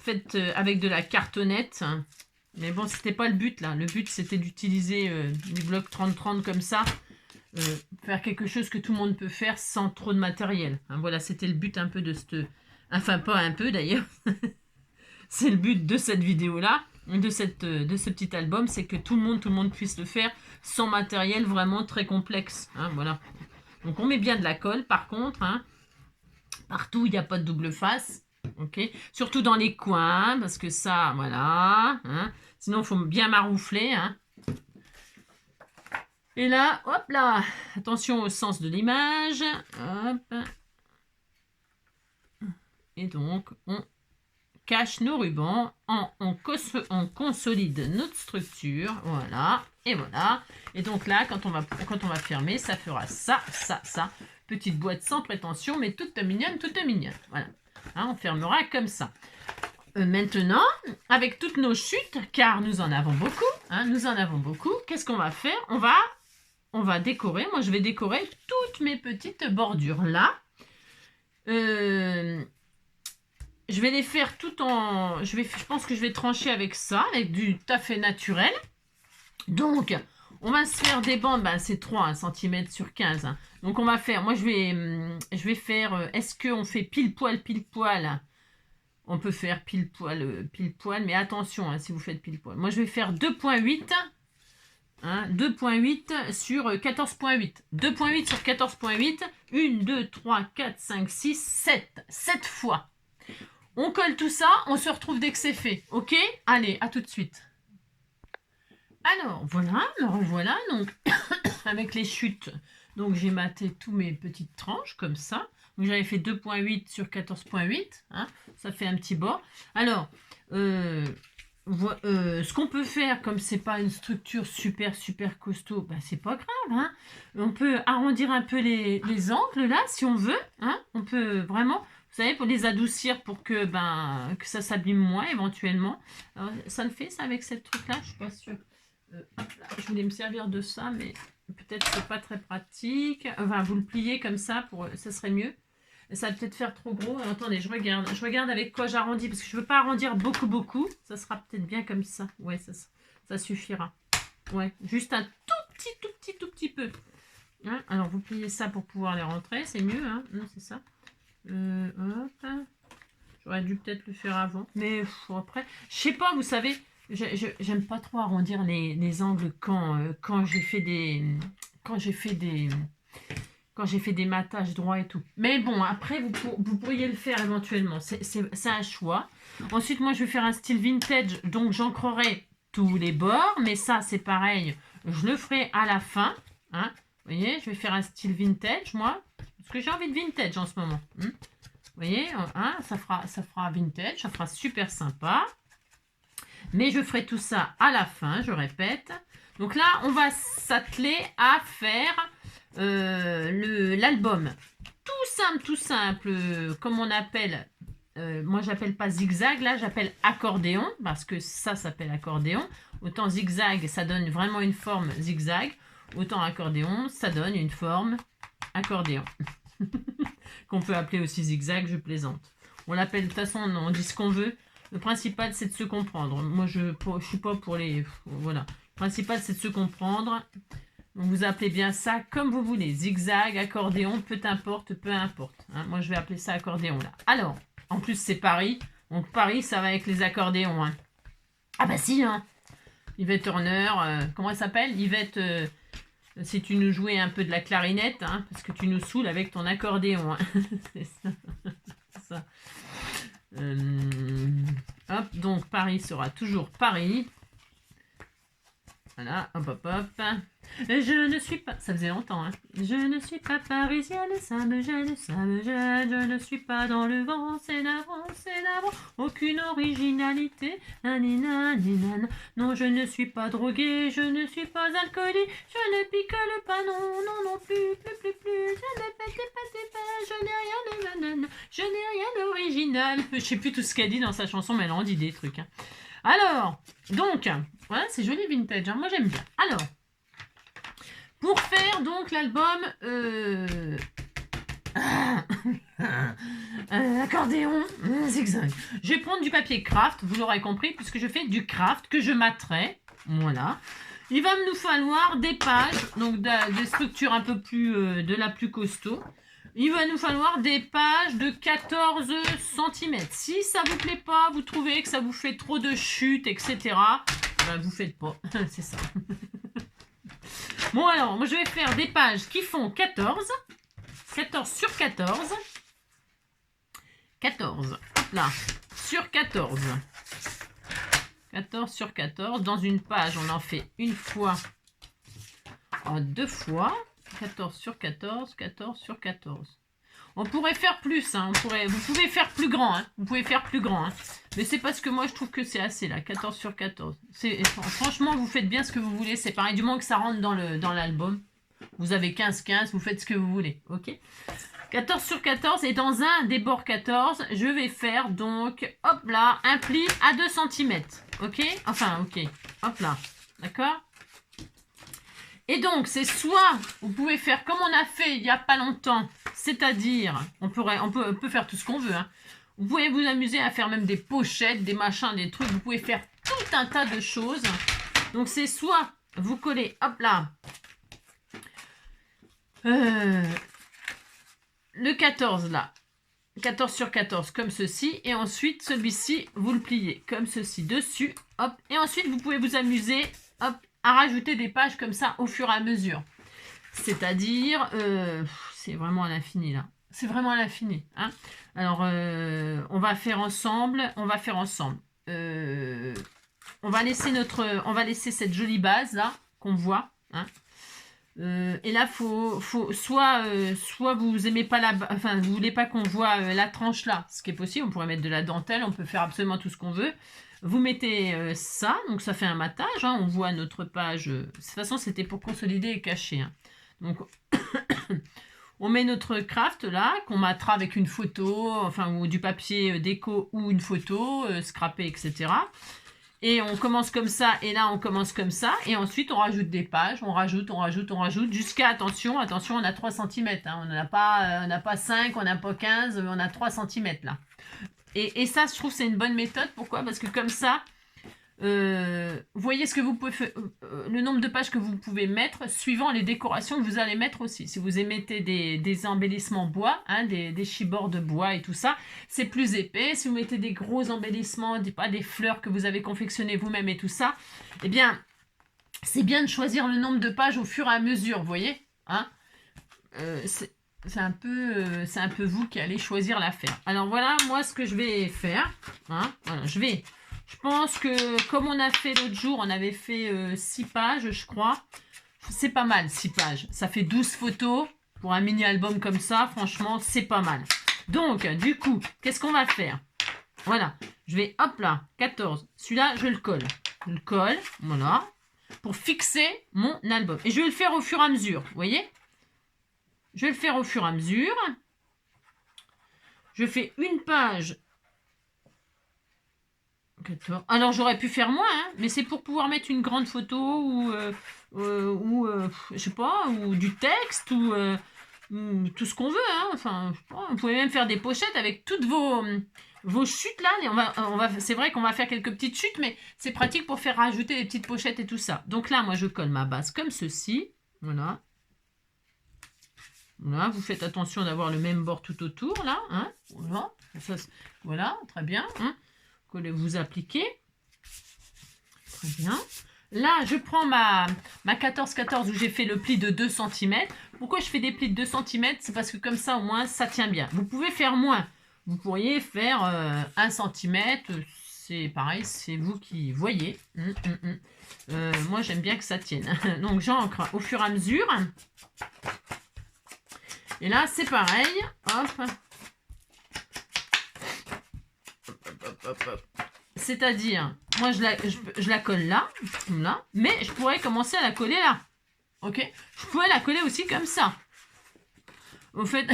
faites avec de la cartonnette. Hein. Mais bon, c'était pas le but, là. Le but, c'était d'utiliser du bloc 30-30 comme ça. Faire quelque chose que tout le monde peut faire sans trop de matériel. Hein, voilà, c'était le but un peu de cette... Enfin, pas un peu, d'ailleurs. C'est le but de cette vidéo-là, de ce petit album, c'est que tout le monde puisse le faire sans matériel vraiment très complexe. Hein, voilà. Donc, on met bien de la colle, par contre. Hein, partout, il n'y a pas de double face. Ok. Surtout dans les coins, parce que ça, voilà. Hein, sinon, il faut bien maroufler. Hein. Et là, hop là, attention au sens de l'image. Hop. Et donc, on cache nos rubans, on consolide notre structure, voilà, et voilà. Et donc là, quand on va fermer, ça fera ça. Petite boîte sans prétention, mais toute mignonne, voilà. Hein, on fermera comme ça. Maintenant, avec toutes nos chutes, car nous en avons beaucoup, qu'est-ce qu'on va faire? On va décorer, moi je vais décorer toutes mes petites bordures là. Je vais les faire tout en... Je pense que je vais trancher avec ça, avec du taffet naturel. Donc, on va se faire des bandes, ben, c'est 3 cm sur 15. Hein. Donc, on va faire... Moi, je vais faire... Est-ce qu'on fait pile poil? On peut faire pile poil, mais attention, hein, si vous faites pile poil. Moi, je vais faire 2,8. Hein, 2,8 sur 14,8. 2,8 sur 14,8. 1, 2, 3, 4, 5, 6, 7. 7 fois. On colle tout ça, on se retrouve dès que c'est fait. Ok? Allez, à tout de suite. Alors, voilà, me revoilà. Donc, avec les chutes, donc j'ai maté tous mes petites tranches, comme ça. Donc, j'avais fait 2,8 sur 14,8. Hein, ça fait un petit bord. Alors, ce qu'on peut faire, comme c'est pas une structure super costaud, ben, c'est pas grave. Hein. On peut arrondir un peu les angles, là, si on veut. Hein. On peut vraiment... Vous savez, pour les adoucir, pour que ça s'abîme moins éventuellement. Alors, ça le fait ça avec cette truc-là, je suis pas sûre. Là, je voulais me servir de ça, mais peut-être que c'est pas très pratique. Enfin, vous le pliez comme ça, ça serait mieux. Ça va peut-être faire trop gros. Alors, attendez, je regarde avec quoi j'arrondis, parce que je veux pas arrondir beaucoup. Ça sera peut-être bien comme ça. Ouais, ça suffira. Ouais, juste un tout petit peu. Hein, alors, vous pliez ça pour pouvoir les rentrer, c'est mieux, hein, c'est ça. Hop. J'aurais dû peut-être le faire avant. Mais après, je sais pas, vous savez, j'aime pas trop arrondir les angles quand j'ai fait des matages droits et tout. Mais bon, après, vous pourriez le faire éventuellement. C'est un choix. Ensuite, moi, je vais faire un style vintage. Donc, j'ancrerai tous les bords. Mais ça, c'est pareil. Je le ferai à la fin. Hein. Vous voyez, je vais faire un style vintage, moi. Parce que j'ai envie de vintage en ce moment. Vous voyez, hein, ça fera vintage, ça fera super sympa. Mais je ferai tout ça à la fin, je répète. Donc là, on va s'atteler à faire l'album. Tout simple, comme on appelle, moi j'appelle pas zigzag, là j'appelle accordéon, parce que ça s'appelle accordéon. Autant zigzag, ça donne vraiment une forme zigzag, autant accordéon, ça donne une forme accordéon. Qu'on peut appeler aussi zigzag, je plaisante. On l'appelle, de toute façon, on dit ce qu'on veut. Le principal, c'est de se comprendre. Moi, je suis pas pour les... Voilà. Le principal, c'est de se comprendre. Vous appelez bien ça comme vous voulez. Zigzag, accordéon, peu importe. Hein. Moi, je vais appeler ça accordéon, là. Alors, en plus, c'est Paris. Donc, Paris, ça va avec les accordéons. Hein. Ah bah si, hein. Yvette Turner, comment elle s'appelle? Yvette, si tu nous jouais un peu de la clarinette, hein, parce que tu nous saoules avec ton accordéon. Hein. C'est ça. Ça. Hop, donc Paris sera toujours Paris. Voilà, hop. Je ne suis pas... Ça faisait longtemps, hein. Je ne suis pas parisienne, ça me gêne. Je ne suis pas dans le vent, c'est d'avant. Aucune originalité. Non, je ne suis pas droguée, je ne suis pas alcoolique. Je ne picole pas, non, plus. Je ne pète pas, je n'ai rien de... Je n'ai rien d'original. Je sais plus tout ce qu'elle dit dans sa chanson, mais elle en dit des trucs, hein. Alors, donc, voilà, c'est joli vintage, hein, moi j'aime bien. Alors, pour faire donc l'album accordéon zigzag, je vais prendre du papier craft, vous l'aurez compris, puisque je fais du craft que je matterai. Voilà. Il va nous falloir des pages, donc des structures un peu plus, de la plus costaud. Il va nous falloir des pages de 14 cm. Si ça vous plaît pas, vous trouvez que ça vous fait trop de chutes, etc., ben vous faites pas. C'est ça. Bon alors, moi je vais faire des pages qui font 14 sur 14. 14. Hop là. Sur 14. 14 sur 14. Dans une page, on en fait une fois, deux fois. 14 sur 14, 14 sur 14. On pourrait faire plus, hein. Vous pouvez faire plus grand, hein. Vous pouvez faire plus grand, hein. Mais c'est parce que moi, je trouve que c'est assez, là. 14 sur 14. Franchement, vous faites bien ce que vous voulez. C'est pareil, du moment que ça rentre dans l'album. Vous avez 15-15, vous faites ce que vous voulez, ok? 14 sur 14, et dans un des bords 14, je vais faire donc, hop là, un pli à 2 cm, ok? Enfin, ok, hop là, d'accord? Et donc, c'est soit, vous pouvez faire comme on a fait il n'y a pas longtemps, c'est-à-dire, on peut faire tout ce qu'on veut, hein. Vous pouvez vous amuser à faire même des pochettes, des machins, des trucs, vous pouvez faire tout un tas de choses. Donc, c'est soit vous collez, hop là, le 14 là, 14 sur 14 comme ceci, et ensuite celui-ci, vous le pliez comme ceci dessus, hop, et ensuite vous pouvez vous amuser, hop, à rajouter des pages comme ça au fur et à mesure. C'est-à-dire, c'est vraiment à l'infini là. C'est vraiment à l'infini. Hein. Alors, on va faire ensemble. On va laisser cette jolie base là qu'on voit. Hein. Et là, soit vous aimez pas vous voulez pas qu'on voit la tranche là, ce qui est possible. On pourrait mettre de la dentelle. On peut faire absolument tout ce qu'on veut. Vous mettez ça, donc ça fait un matage, hein, on voit notre page. De toute façon, c'était pour consolider et cacher. Hein. Donc, on met notre craft là, qu'on matera avec une photo, enfin, ou du papier déco ou une photo, scrappé, etc. Et on commence comme ça, et là, on commence comme ça. Et ensuite, on rajoute des pages, on rajoute, jusqu'à, attention, on a 3 cm. Hein, on n'a pas 5, on n'a pas 15, on a 3 cm là. Et ça, je trouve c'est une bonne méthode. Pourquoi? Parce que comme ça, vous voyez ce que vous pouvez faire, le nombre de pages que vous pouvez mettre suivant les décorations que vous allez mettre aussi. Si vous émettez des embellissements bois, hein, des chibords de bois et tout ça, c'est plus épais. Si vous mettez des gros embellissements, des fleurs que vous avez confectionnées vous-même et tout ça, eh bien, c'est bien de choisir le nombre de pages au fur et à mesure, vous voyez, hein. C'est un peu vous qui allez choisir l'affaire. Alors voilà, moi ce que je vais faire, hein, voilà, je pense que comme on a fait l'autre jour, on avait fait 6 pages, je crois. C'est pas mal, 6 pages. Ça fait 12 photos pour un mini-album comme ça. Franchement, c'est pas mal. Donc, du coup, qu'est-ce qu'on va faire? Voilà, je vais, hop là, 14. Celui-là, je le colle. Je le colle, voilà, pour fixer mon album. Et je vais le faire au fur et à mesure, vous voyez? je vais le faire au fur et à mesure. Je fais une page. 14. Alors j'aurais pu faire moins, hein, mais c'est pour pouvoir mettre une grande photo ou je sais pas, ou du texte ou tout ce qu'on veut. Hein. Enfin, je sais pas, vous pouvez même faire des pochettes avec toutes vos chutes là. Et c'est vrai qu'on va faire quelques petites chutes, mais c'est pratique pour faire rajouter des petites pochettes et tout ça. Donc là, moi, je colle ma base comme ceci. Voilà. Voilà, vous faites attention d'avoir le même bord tout autour, là. Hein, voilà. Voilà, très bien. Hein. Vous appliquez. Très bien. Là, je prends ma 14-14 où j'ai fait le pli de 2 cm. Pourquoi je fais des plis de 2 cm? C'est parce que comme ça, au moins, ça tient bien. Vous pouvez faire moins. Vous pourriez faire 1 cm. C'est pareil, c'est vous qui voyez. Moi, j'aime bien que ça tienne. Donc, j'ancre au fur et à mesure. Et là, c'est pareil. Hop. C'est-à-dire, moi, je la colle là, mais je pourrais commencer à la coller là. Ok? Je pourrais la coller aussi comme ça. Au fait,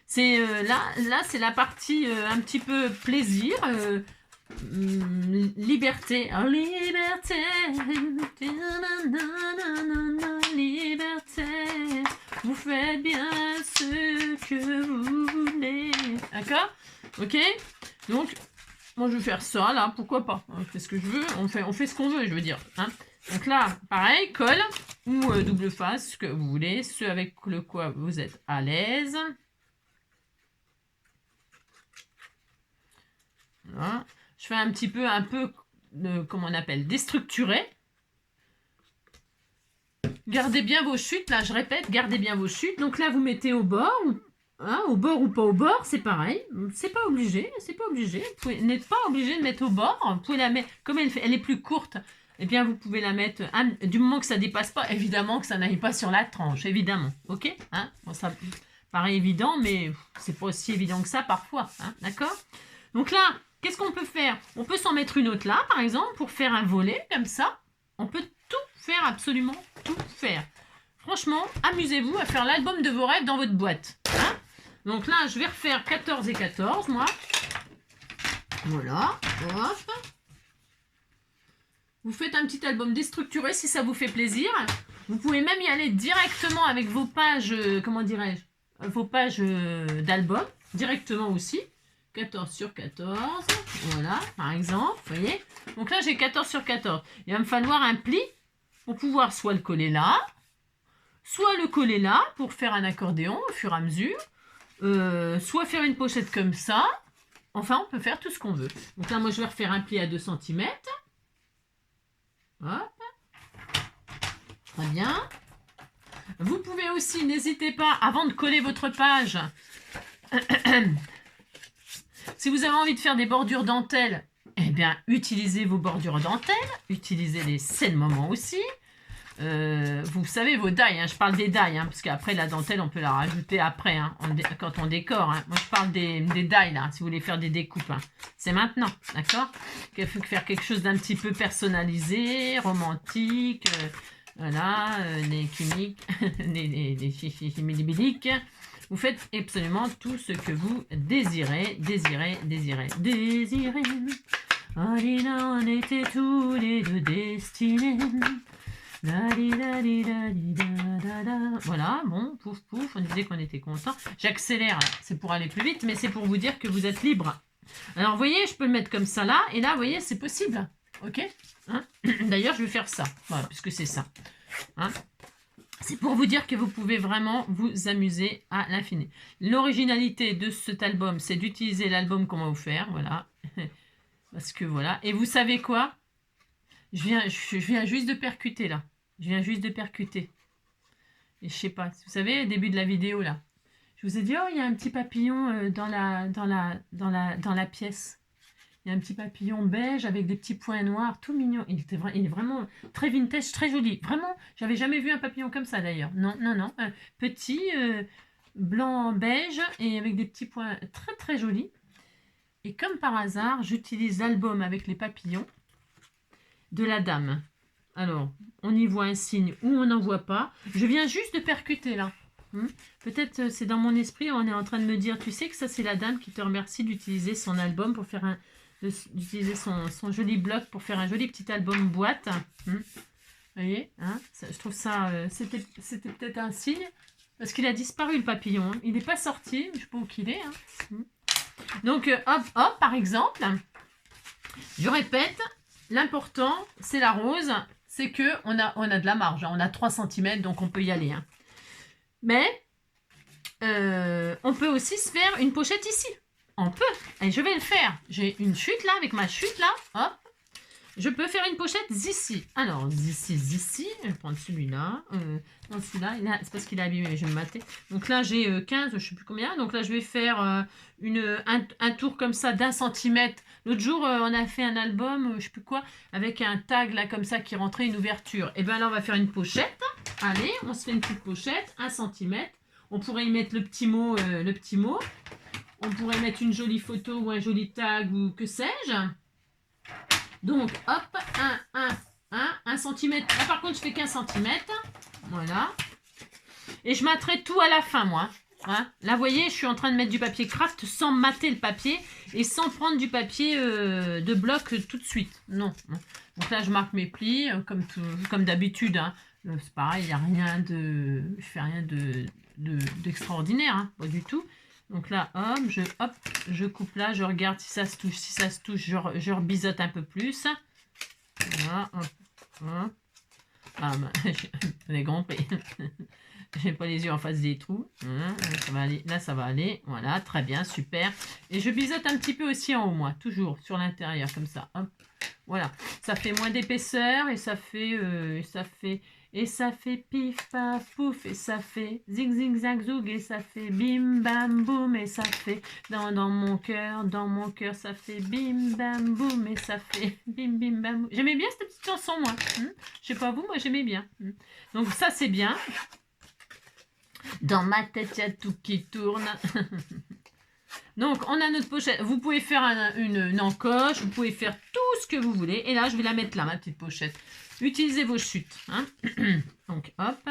c'est là c'est la partie un petit peu plaisir. Liberté. Oh, liberté. Liberté. Vous faites bien ce que vous voulez. D'accord? Ok? Donc, moi, je vais faire ça, là, pourquoi pas. On fait ce que je veux, on fait ce qu'on veut, je veux dire. Hein. Donc là, pareil, colle ou double face, ce que vous voulez, ce avec le quoi vous êtes à l'aise. Voilà. Je fais un peu, comment on appelle, déstructuré. Gardez bien vos chutes, là, je répète, gardez bien vos chutes. Donc là, vous mettez au bord, hein, au bord ou pas au bord, c'est pareil. C'est pas obligé, c'est pas obligé. Vous n'êtes pas obligé de mettre au bord. Vous pouvez la mettre, comme elle est plus courte, eh bien, vous pouvez la mettre, du moment que ça dépasse pas, évidemment que ça n'aille pas sur la tranche, évidemment. Ok, hein, bon, ça paraît évident, mais c'est pas aussi évident que ça parfois. Hein, d'accord? Donc là, qu'est-ce qu'on peut faire? On peut s'en mettre une autre là, par exemple, pour faire un volet, comme ça. On peut tout faire, absolument tout faire. Franchement, amusez-vous à faire l'album de vos rêves dans votre boîte. Hein? Donc là, je vais refaire 14 et 14, moi. Voilà. Hop. Vous faites un petit album déstructuré si ça vous fait plaisir. Vous pouvez même y aller directement avec vos pages, comment dirais-je, vos pages d'album, directement aussi. 14 sur 14, voilà, par exemple, vous voyez. Donc là, j'ai 14 sur 14. Il va me falloir un pli pour pouvoir soit le coller là, soit le coller là pour faire un accordéon au fur et à mesure, soit faire une pochette comme ça. Enfin, on peut faire tout ce qu'on veut. Donc là, moi, je vais refaire un pli à 2 cm. Hop. Très bien. Vous pouvez aussi, n'hésitez pas, avant de coller votre page, si vous avez envie de faire des bordures dentelles, eh bien, utilisez vos bordures dentelles. Utilisez-les, c'est le moment aussi. Vous savez, vos dailles, hein, je parle des dailles, hein, parce qu'après, la dentelle, on peut la rajouter après, hein, quand on décore. Hein. Moi, je parle des dailles, là, si vous voulez faire des découpes. Hein. C'est maintenant, d'accord? Il faut faire quelque chose d'un petit peu personnalisé, romantique, voilà, les chimiques, les chimiques. Vous faites absolument tout ce que vous désirez. On était tous les deux destinés. Voilà, bon, pouf, pouf, on disait qu'on était content. J'accélère, c'est pour aller plus vite, mais c'est pour vous dire que vous êtes libre. Alors, vous voyez, je peux le mettre comme ça là, et là, vous voyez, c'est possible. Ok, hein. D'ailleurs, je vais faire ça, voilà, puisque c'est ça. Hein. C'est pour vous dire que vous pouvez vraiment vous amuser à l'infini. L'originalité de cet album, c'est d'utiliser l'album qu'on va vous faire, voilà. Parce que voilà, et vous savez quoi? Je viens juste de percuter là. Je viens juste de percuter. Et je sais pas, vous savez, au début de la vidéo là, je vous ai dit, oh, il y a un petit papillon dans la pièce. Il y a un petit papillon beige avec des petits points noirs, tout mignon. Il est vraiment très vintage, très joli. Vraiment, j'avais jamais vu un papillon comme ça d'ailleurs. Non. Petit, blanc beige et avec des petits points très très jolis. Et comme par hasard, j'utilise l'album avec les papillons de la dame. Alors, on y voit un signe ou on n'en voit pas. Je viens juste de percuter là. Peut-être c'est dans mon esprit, on est en train de me dire, tu sais que ça c'est la dame qui te remercie d'utiliser son album pour faire d'utiliser son joli bloc pour faire un joli petit album boîte. Vous voyez, hein, je trouve ça, c'était peut-être un signe, parce qu'il a disparu le papillon. Il n'est pas sorti, je ne sais pas où qu'il est. Donc, hop, hop, par exemple, je répète, l'important, c'est la rose, c'est qu'on a de la marge. On a 3 cm, donc on peut y aller. Mais, on peut aussi se faire une pochette ici. On peut, et je vais le faire. J'ai une chute là, avec ma chute là, hop. Je peux faire une pochette ici. Alors, ici, je vais prendre celui-là. Non, celui-là, c'est parce qu'il est abîmé, je vais me mater. Donc là, j'ai 15, je ne sais plus combien. Donc là, je vais faire un tour comme ça d'1 centimètre. L'autre jour, on a fait un album, je ne sais plus quoi, avec un tag là comme ça qui rentrait une ouverture. Et bien là, on va faire une pochette. Allez, on se fait une petite pochette, 1 centimètre. On pourrait y mettre le petit mot. On pourrait mettre une jolie photo ou un joli tag ou que sais-je. Donc, hop, 1 cm. Là, par contre, je fais qu'1 cm. Voilà. Et je matterai tout à la fin, moi. Hein. Là, vous voyez, je suis en train de mettre du papier craft sans mater le papier et sans prendre du papier de bloc tout de suite. Non. Donc là, je marque mes plis, comme d'habitude. Hein. C'est pareil, il n'y a rien de... Je fais rien d'extraordinaire, hein, pas du tout. Donc là, hop, je coupe là, je regarde si ça se touche. Si ça se touche, je rebisote un peu plus. Voilà, hop, hop. Ah, bah, on est grompé. J'ai pas les yeux en face des trous. Ça va aller. Là, ça va aller. Voilà, très bien, super. Et je bisote un petit peu aussi en haut, moi, toujours sur l'intérieur, comme ça. Hop. Voilà, ça fait moins d'épaisseur et ça fait pif paf pouf et ça fait zig zig zag zoug et ça fait bim bam boum et ça fait dans mon cœur ça fait bim bam boum et ça fait bim bim bam boum. J'aimais bien cette petite chanson, moi. Je sais pas vous, moi j'aimais bien. Donc ça c'est bien. Dans ma tête il y a tout qui tourne. Donc, on a notre pochette. Vous pouvez faire une encoche, vous pouvez faire tout ce que vous voulez. Et là, je vais la mettre là, ma petite pochette. Utilisez vos chutes. Hein. Donc, hop.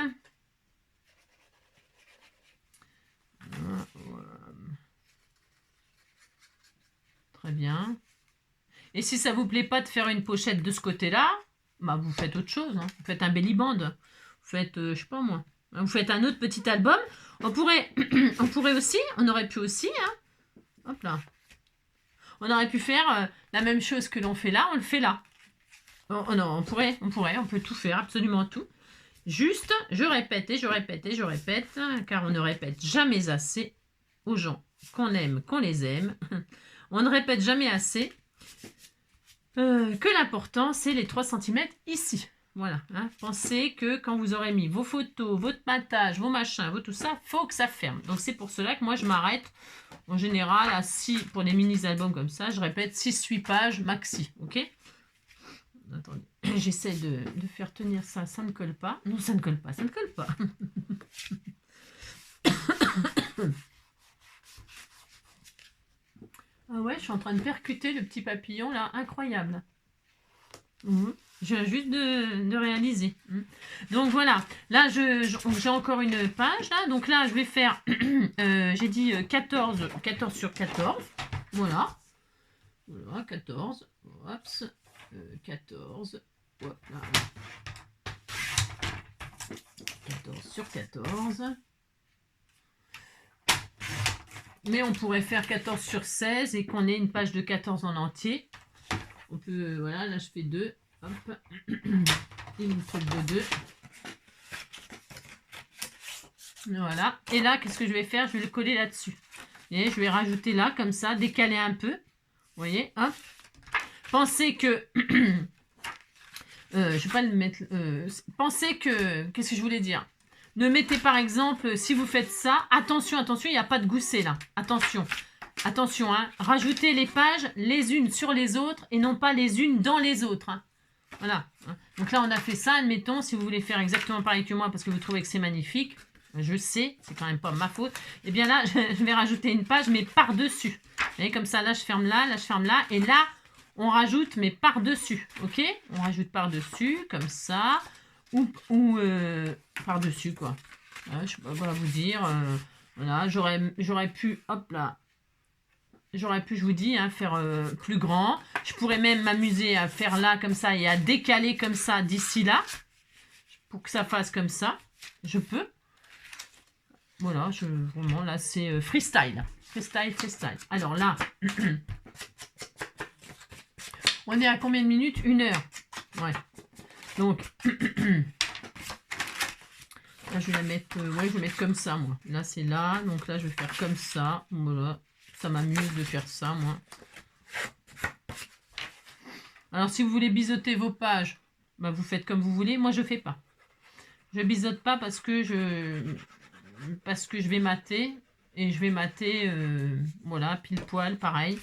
Très bien. Et si ça ne vous plaît pas de faire une pochette de ce côté-là, bah, vous faites autre chose. Hein. Vous faites un belly band. Vous faites, je sais pas moi. Vous faites un autre petit album. On pourrait aussi, on aurait pu aussi, hein. Hop là. On aurait pu faire la même chose que l'on fait là, on le fait là. Oh non, on peut tout faire, absolument tout. Juste, je répète et je répète et je répète, car on ne répète jamais assez aux gens qu'on aime, qu'on les aime. On ne répète jamais assez que l'important, c'est les 3 cm ici. Voilà, hein. Pensez que quand vous aurez mis vos photos, votre matage, vos machins, vos tout ça, faut que ça ferme. Donc c'est pour cela que moi je m'arrête en général à 6, pour les mini-albums comme ça, je répète 6-8 pages maxi, ok? Attendez, j'essaie de faire tenir ça, ça ne colle pas. Non, ça ne colle pas, ça ne colle pas. Ah ouais, je suis en train de percuter le petit papillon là, incroyable. Je viens juste de réaliser. Donc voilà, là j'ai encore une page là. Donc là je vais faire, j'ai dit 14 sur 14. Voilà. Voilà, 14. Oups. 14. Hop là. 14 sur 14. Mais on pourrait faire 14 sur 16 et qu'on ait une page de 14 en entier. On peut, voilà, là je fais 2. Hop. Il me faut de 2. Voilà. Et là, qu'est-ce que je vais faire? Je vais le coller là-dessus. Et je vais rajouter là, comme ça, décaler un peu. Vous voyez, hop. Pensez que... je vais pas le mettre... pensez que... Qu'est-ce que je voulais dire? Ne mettez par exemple, si vous faites ça, attention, attention, il n'y a pas de gousset là. Attention. Attention, hein. Rajoutez les pages les unes sur les autres et non pas les unes dans les autres. Hein. Voilà. Donc là, on a fait ça. Admettons, si vous voulez faire exactement pareil que moi parce que vous trouvez que c'est magnifique, je sais, c'est quand même pas ma faute. Et bien là, je vais rajouter une page, mais par-dessus. Vous voyez, comme ça, là, je ferme là, je ferme là. Et là, on rajoute, mais par-dessus. Ok? On rajoute par-dessus, comme ça. Ou par-dessus, quoi. Je peux pas vous dire. Voilà, j'aurais pu, hop là, j'aurais pu, je vous dis, hein, faire plus grand. Je pourrais même m'amuser à faire là comme ça et à décaler comme ça d'ici là pour que ça fasse comme ça. Je peux. Voilà, vraiment là c'est freestyle. Freestyle. Alors là, on est à combien de minutes? 1 heure. Ouais. Donc, là, je vais la mettre, ouais, je vais mettre comme ça, moi. Là, c'est là. Donc là, je vais faire comme ça. Voilà. Ça m'amuse de faire ça, moi. Alors, si vous voulez biseauter vos pages, bah, vous faites comme vous voulez. Moi, je fais pas. Je biseaute pas parce que je vais mater. Et je vais mater, voilà, pile poil, pareil.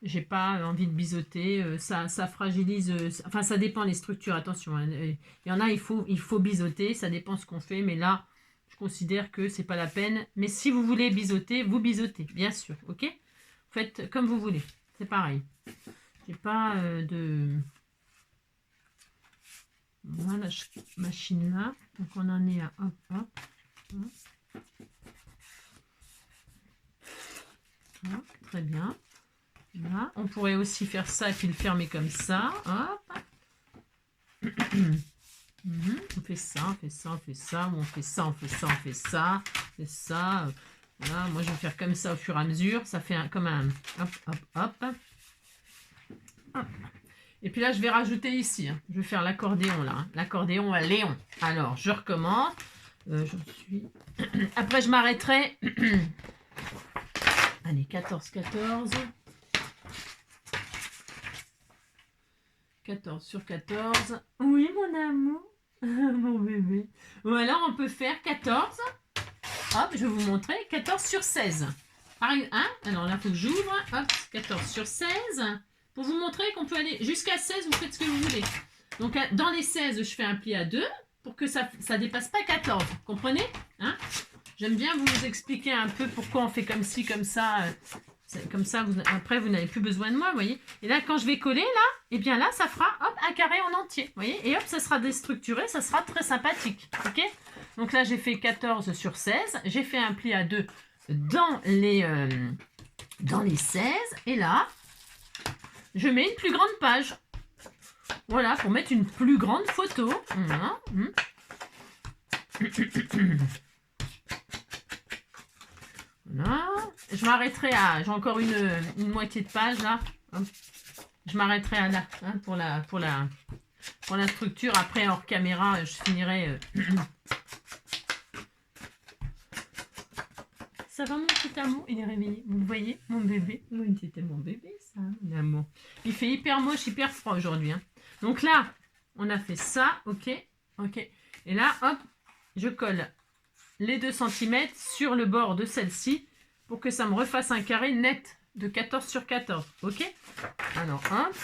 J'ai pas envie de biseauter. Ça fragilise. Enfin, ça dépend les structures. Attention. Hein. Il y en a, il faut biseauter. Ça dépend ce qu'on fait. Mais là, je considère que c'est pas la peine. Mais si vous voulez biseauter, vous biseautez. Bien sûr. Ok? Faites comme vous voulez. C'est pareil. J'ai pas de... Voilà, machine là. Donc, on en est à hop, hop. Voilà, très bien. Voilà. On pourrait aussi faire ça et puis le fermer comme ça. Hop. On fait ça, on fait ça, on fait ça, ou on fait ça, on fait ça, on fait ça, on fait ça. Voilà, moi je vais faire comme ça au fur et à mesure. Ça fait comme un hop, hop, hop. Hop. Et puis là, je vais rajouter ici. Hein. Je vais faire l'accordéon là. Hein. L'accordéon à Léon. Alors, je recommence. J'en suis. Après, je m'arrêterai. Allez, 14, 14. 14 sur 14. Oui, mon amour. Mon bébé. Ou alors, on peut faire 14. Hop, je vais vous montrer. 14 sur 16. Pareil, hein? Alors là, il faut que j'ouvre. Hop, 14 sur 16. Pour vous montrer qu'on peut aller jusqu'à 16, vous faites ce que vous voulez. Donc, dans les 16, je fais un pli à 2 pour que ça ne dépasse pas 14. Comprenez? Hein? J'aime bien vous expliquer un peu pourquoi on fait comme ci, comme ça. Comme ça, après, vous n'avez plus besoin de moi, vous voyez. Et là, quand je vais coller, là, et bien là, ça fera, hop, un carré en entier, vous voyez. Et hop, ça sera déstructuré, ça sera très sympathique, ok. Donc là, j'ai fait 14 sur 16. J'ai fait un pli à 2 dans les 16. Et là, je mets une plus grande page. Voilà, pour mettre une plus grande photo. Voilà. Voilà. Je m'arrêterai à... J'ai encore une moitié de page là. Je m'arrêterai à là hein, pour la structure. Après, hors caméra, je finirai... Ça va mon petit amour? Il est réveillé. Vous le voyez? Mon bébé. Oui, c'était mon bébé ça, mon amour. Il fait hyper moche, hyper froid aujourd'hui. Hein. Donc là, on a fait ça. Ok. Ok. Et là, hop, je colle les 2 cm sur le bord de celle-ci pour que ça me refasse un carré net de 14 sur 14. Ok? Alors, hop.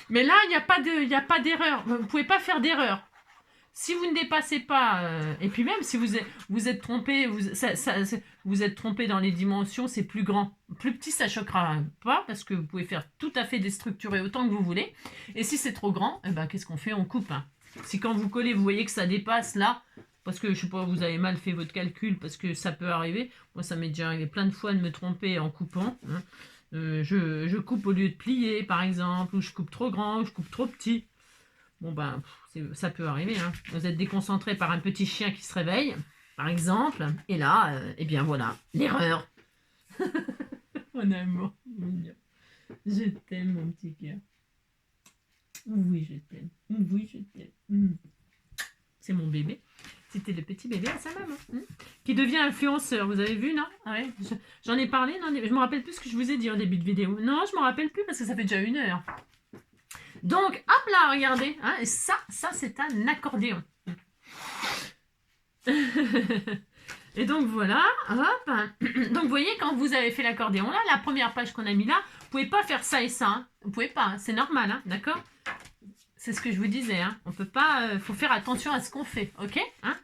Mais là, il n'y a pas d'erreur. Vous ne pouvez pas faire d'erreur. Si vous ne dépassez pas, et puis même si vous êtes trompé, vous êtes trompé dans les dimensions, c'est plus grand. Plus petit, ça choquera pas, parce que vous pouvez faire tout à fait déstructurer autant que vous voulez. Et si c'est trop grand, eh ben, qu'est-ce qu'on fait? On coupe. Hein. Si quand vous collez, vous voyez que ça dépasse là, parce que je sais pas, vous avez mal fait votre calcul, parce que ça peut arriver. Moi, ça m'est déjà arrivé plein de fois de me tromper en coupant. Hein. Je coupe au lieu de plier, par exemple, ou je coupe trop grand, ou je coupe trop petit. Bon ben, ça peut arriver. Hein. Vous êtes déconcentré par un petit chien qui se réveille, par exemple. Et là, eh bien voilà, l'erreur. Mon amour, mignon. Je t'aime, mon petit cœur. Oui, je t'aime. Oui, je t'aime. C'est mon bébé. C'était le petit bébé à sa maman. Qui devient influenceur. Vous avez vu, non? Ah ouais. J'en ai parlé. Non, je me rappelle plus ce que je vous ai dit en début de vidéo. Non, je me rappelle plus parce que ça fait déjà 1 heure. Donc, hop là, regardez. Hein, et ça c'est un accordéon. Et donc, voilà. Hop. Donc, vous voyez, quand vous avez fait l'accordéon, là, la première page qu'on a mis là, vous pouvez pas faire ça et ça. Hein. Vous pouvez pas. Hein, c'est normal, hein, d'accord? C'est ce que je vous disais. Hein. On peut pas... faut faire attention à ce qu'on fait, ok hein.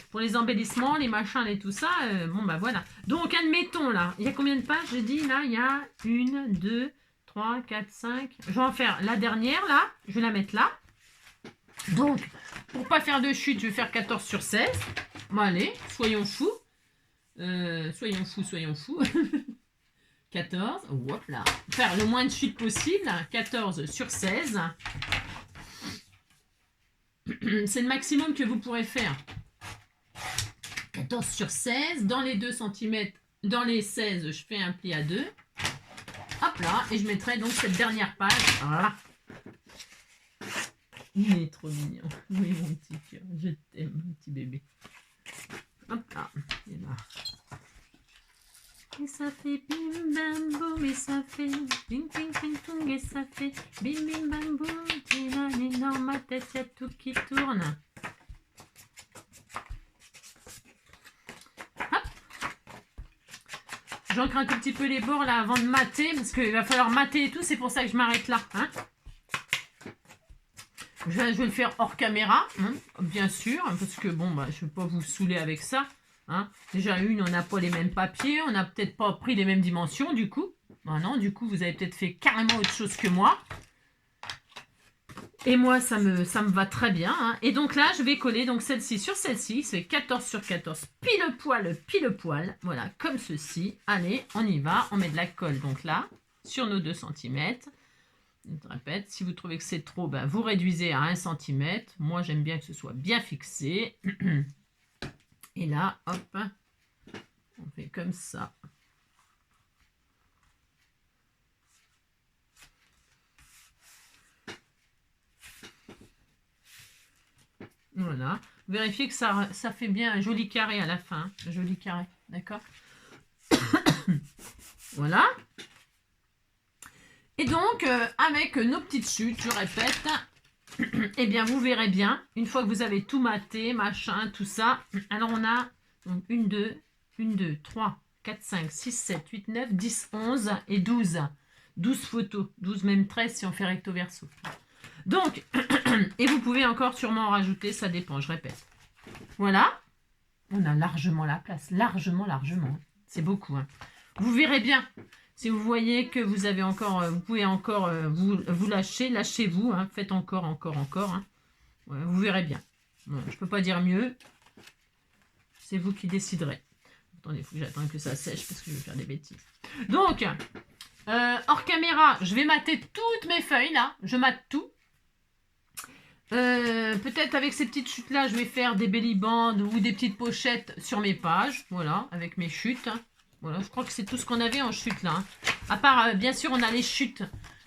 Pour les embellissements, les machins et tout ça, bon, bah voilà. Donc, admettons, là, il y a combien de pages? J'ai dit, là, il y a 1, 2... 3, 4, 5. Je vais en faire la dernière là. Je vais la mettre là. Donc, Pour pas faire de chute, je vais faire 14 sur 16. Bon, allez, soyons fous. Soyons fous. 14, hop là. Faire le moins de chute possible. 14 sur 16. C'est le maximum que vous pourrez faire. 14 sur 16. Dans les 2 cm, dans les 16, je fais un pli à 2. Hop là. Et je mettrai donc cette dernière page. Voilà. Il est trop mignon. Oui, mon petit cœur. Je t'aime, mon petit bébé. Hop là. Et là. Et ça fait bim bam boum, et ça fait bing ping ping pong, et ça fait bim bim bam boum. Et dans ma tête, il y a tout qui tourne. Hop. J'ancre un tout petit peu les bords là avant de mater, parce qu'il va falloir mater et tout, c'est pour ça que je m'arrête là. Hein. Je vais le faire hors caméra, hein, bien sûr, parce que bon, bah, je ne vais pas vous saouler avec ça. Hein. Déjà, on n'a pas les mêmes papiers, on n'a peut-être pas pris les mêmes dimensions, du coup. Ben non, du coup, vous avez peut-être fait carrément autre chose que moi. Et moi, ça me va très bien. Hein. Et donc là, je vais coller donc celle-ci sur celle-ci. C'est 14 sur 14, pile poil. Voilà, comme ceci. Allez, on y va. On met de la colle, donc là, sur nos 2 cm. Je répète, si vous trouvez que c'est trop, ben, vous réduisez à 1 cm. Moi, j'aime bien que ce soit bien fixé. Et là, hop, on fait comme ça. Voilà. Vérifiez que ça fait bien un joli carré à la fin. Un joli carré, d'accord? Voilà. Et donc, avec nos petites chutes, je répète, eh bien, vous verrez bien, une fois que vous avez tout maté, machin, tout ça. Alors, on a donc 1, 2, 3, 4, 5, 6, 7, 8, 9, 10, 11 et 12. 12 photos. 12, même 13 si on fait recto verso. Donc, et vous pouvez encore sûrement en rajouter, ça dépend, je répète. Voilà. On a largement la place. Largement. C'est beaucoup. Hein. Vous verrez bien. Si vous voyez que vous avez encore, vous pouvez encore vous lâcher, lâchez-vous. Hein. Faites encore. Hein. Ouais, vous verrez bien. Bon, je ne peux pas dire mieux. C'est vous qui déciderez. Attendez, il faut que j'attende que ça sèche parce que je vais faire des bêtises. Donc, hors caméra, je vais mater toutes mes feuilles là. Je mate tout. Peut-être avec ces petites chutes là, je vais faire des belly bands ou des petites pochettes sur mes pages. Voilà, avec mes chutes. Voilà, je crois que c'est tout ce qu'on avait en chute là. Hein. À part, bien sûr, on a les chutes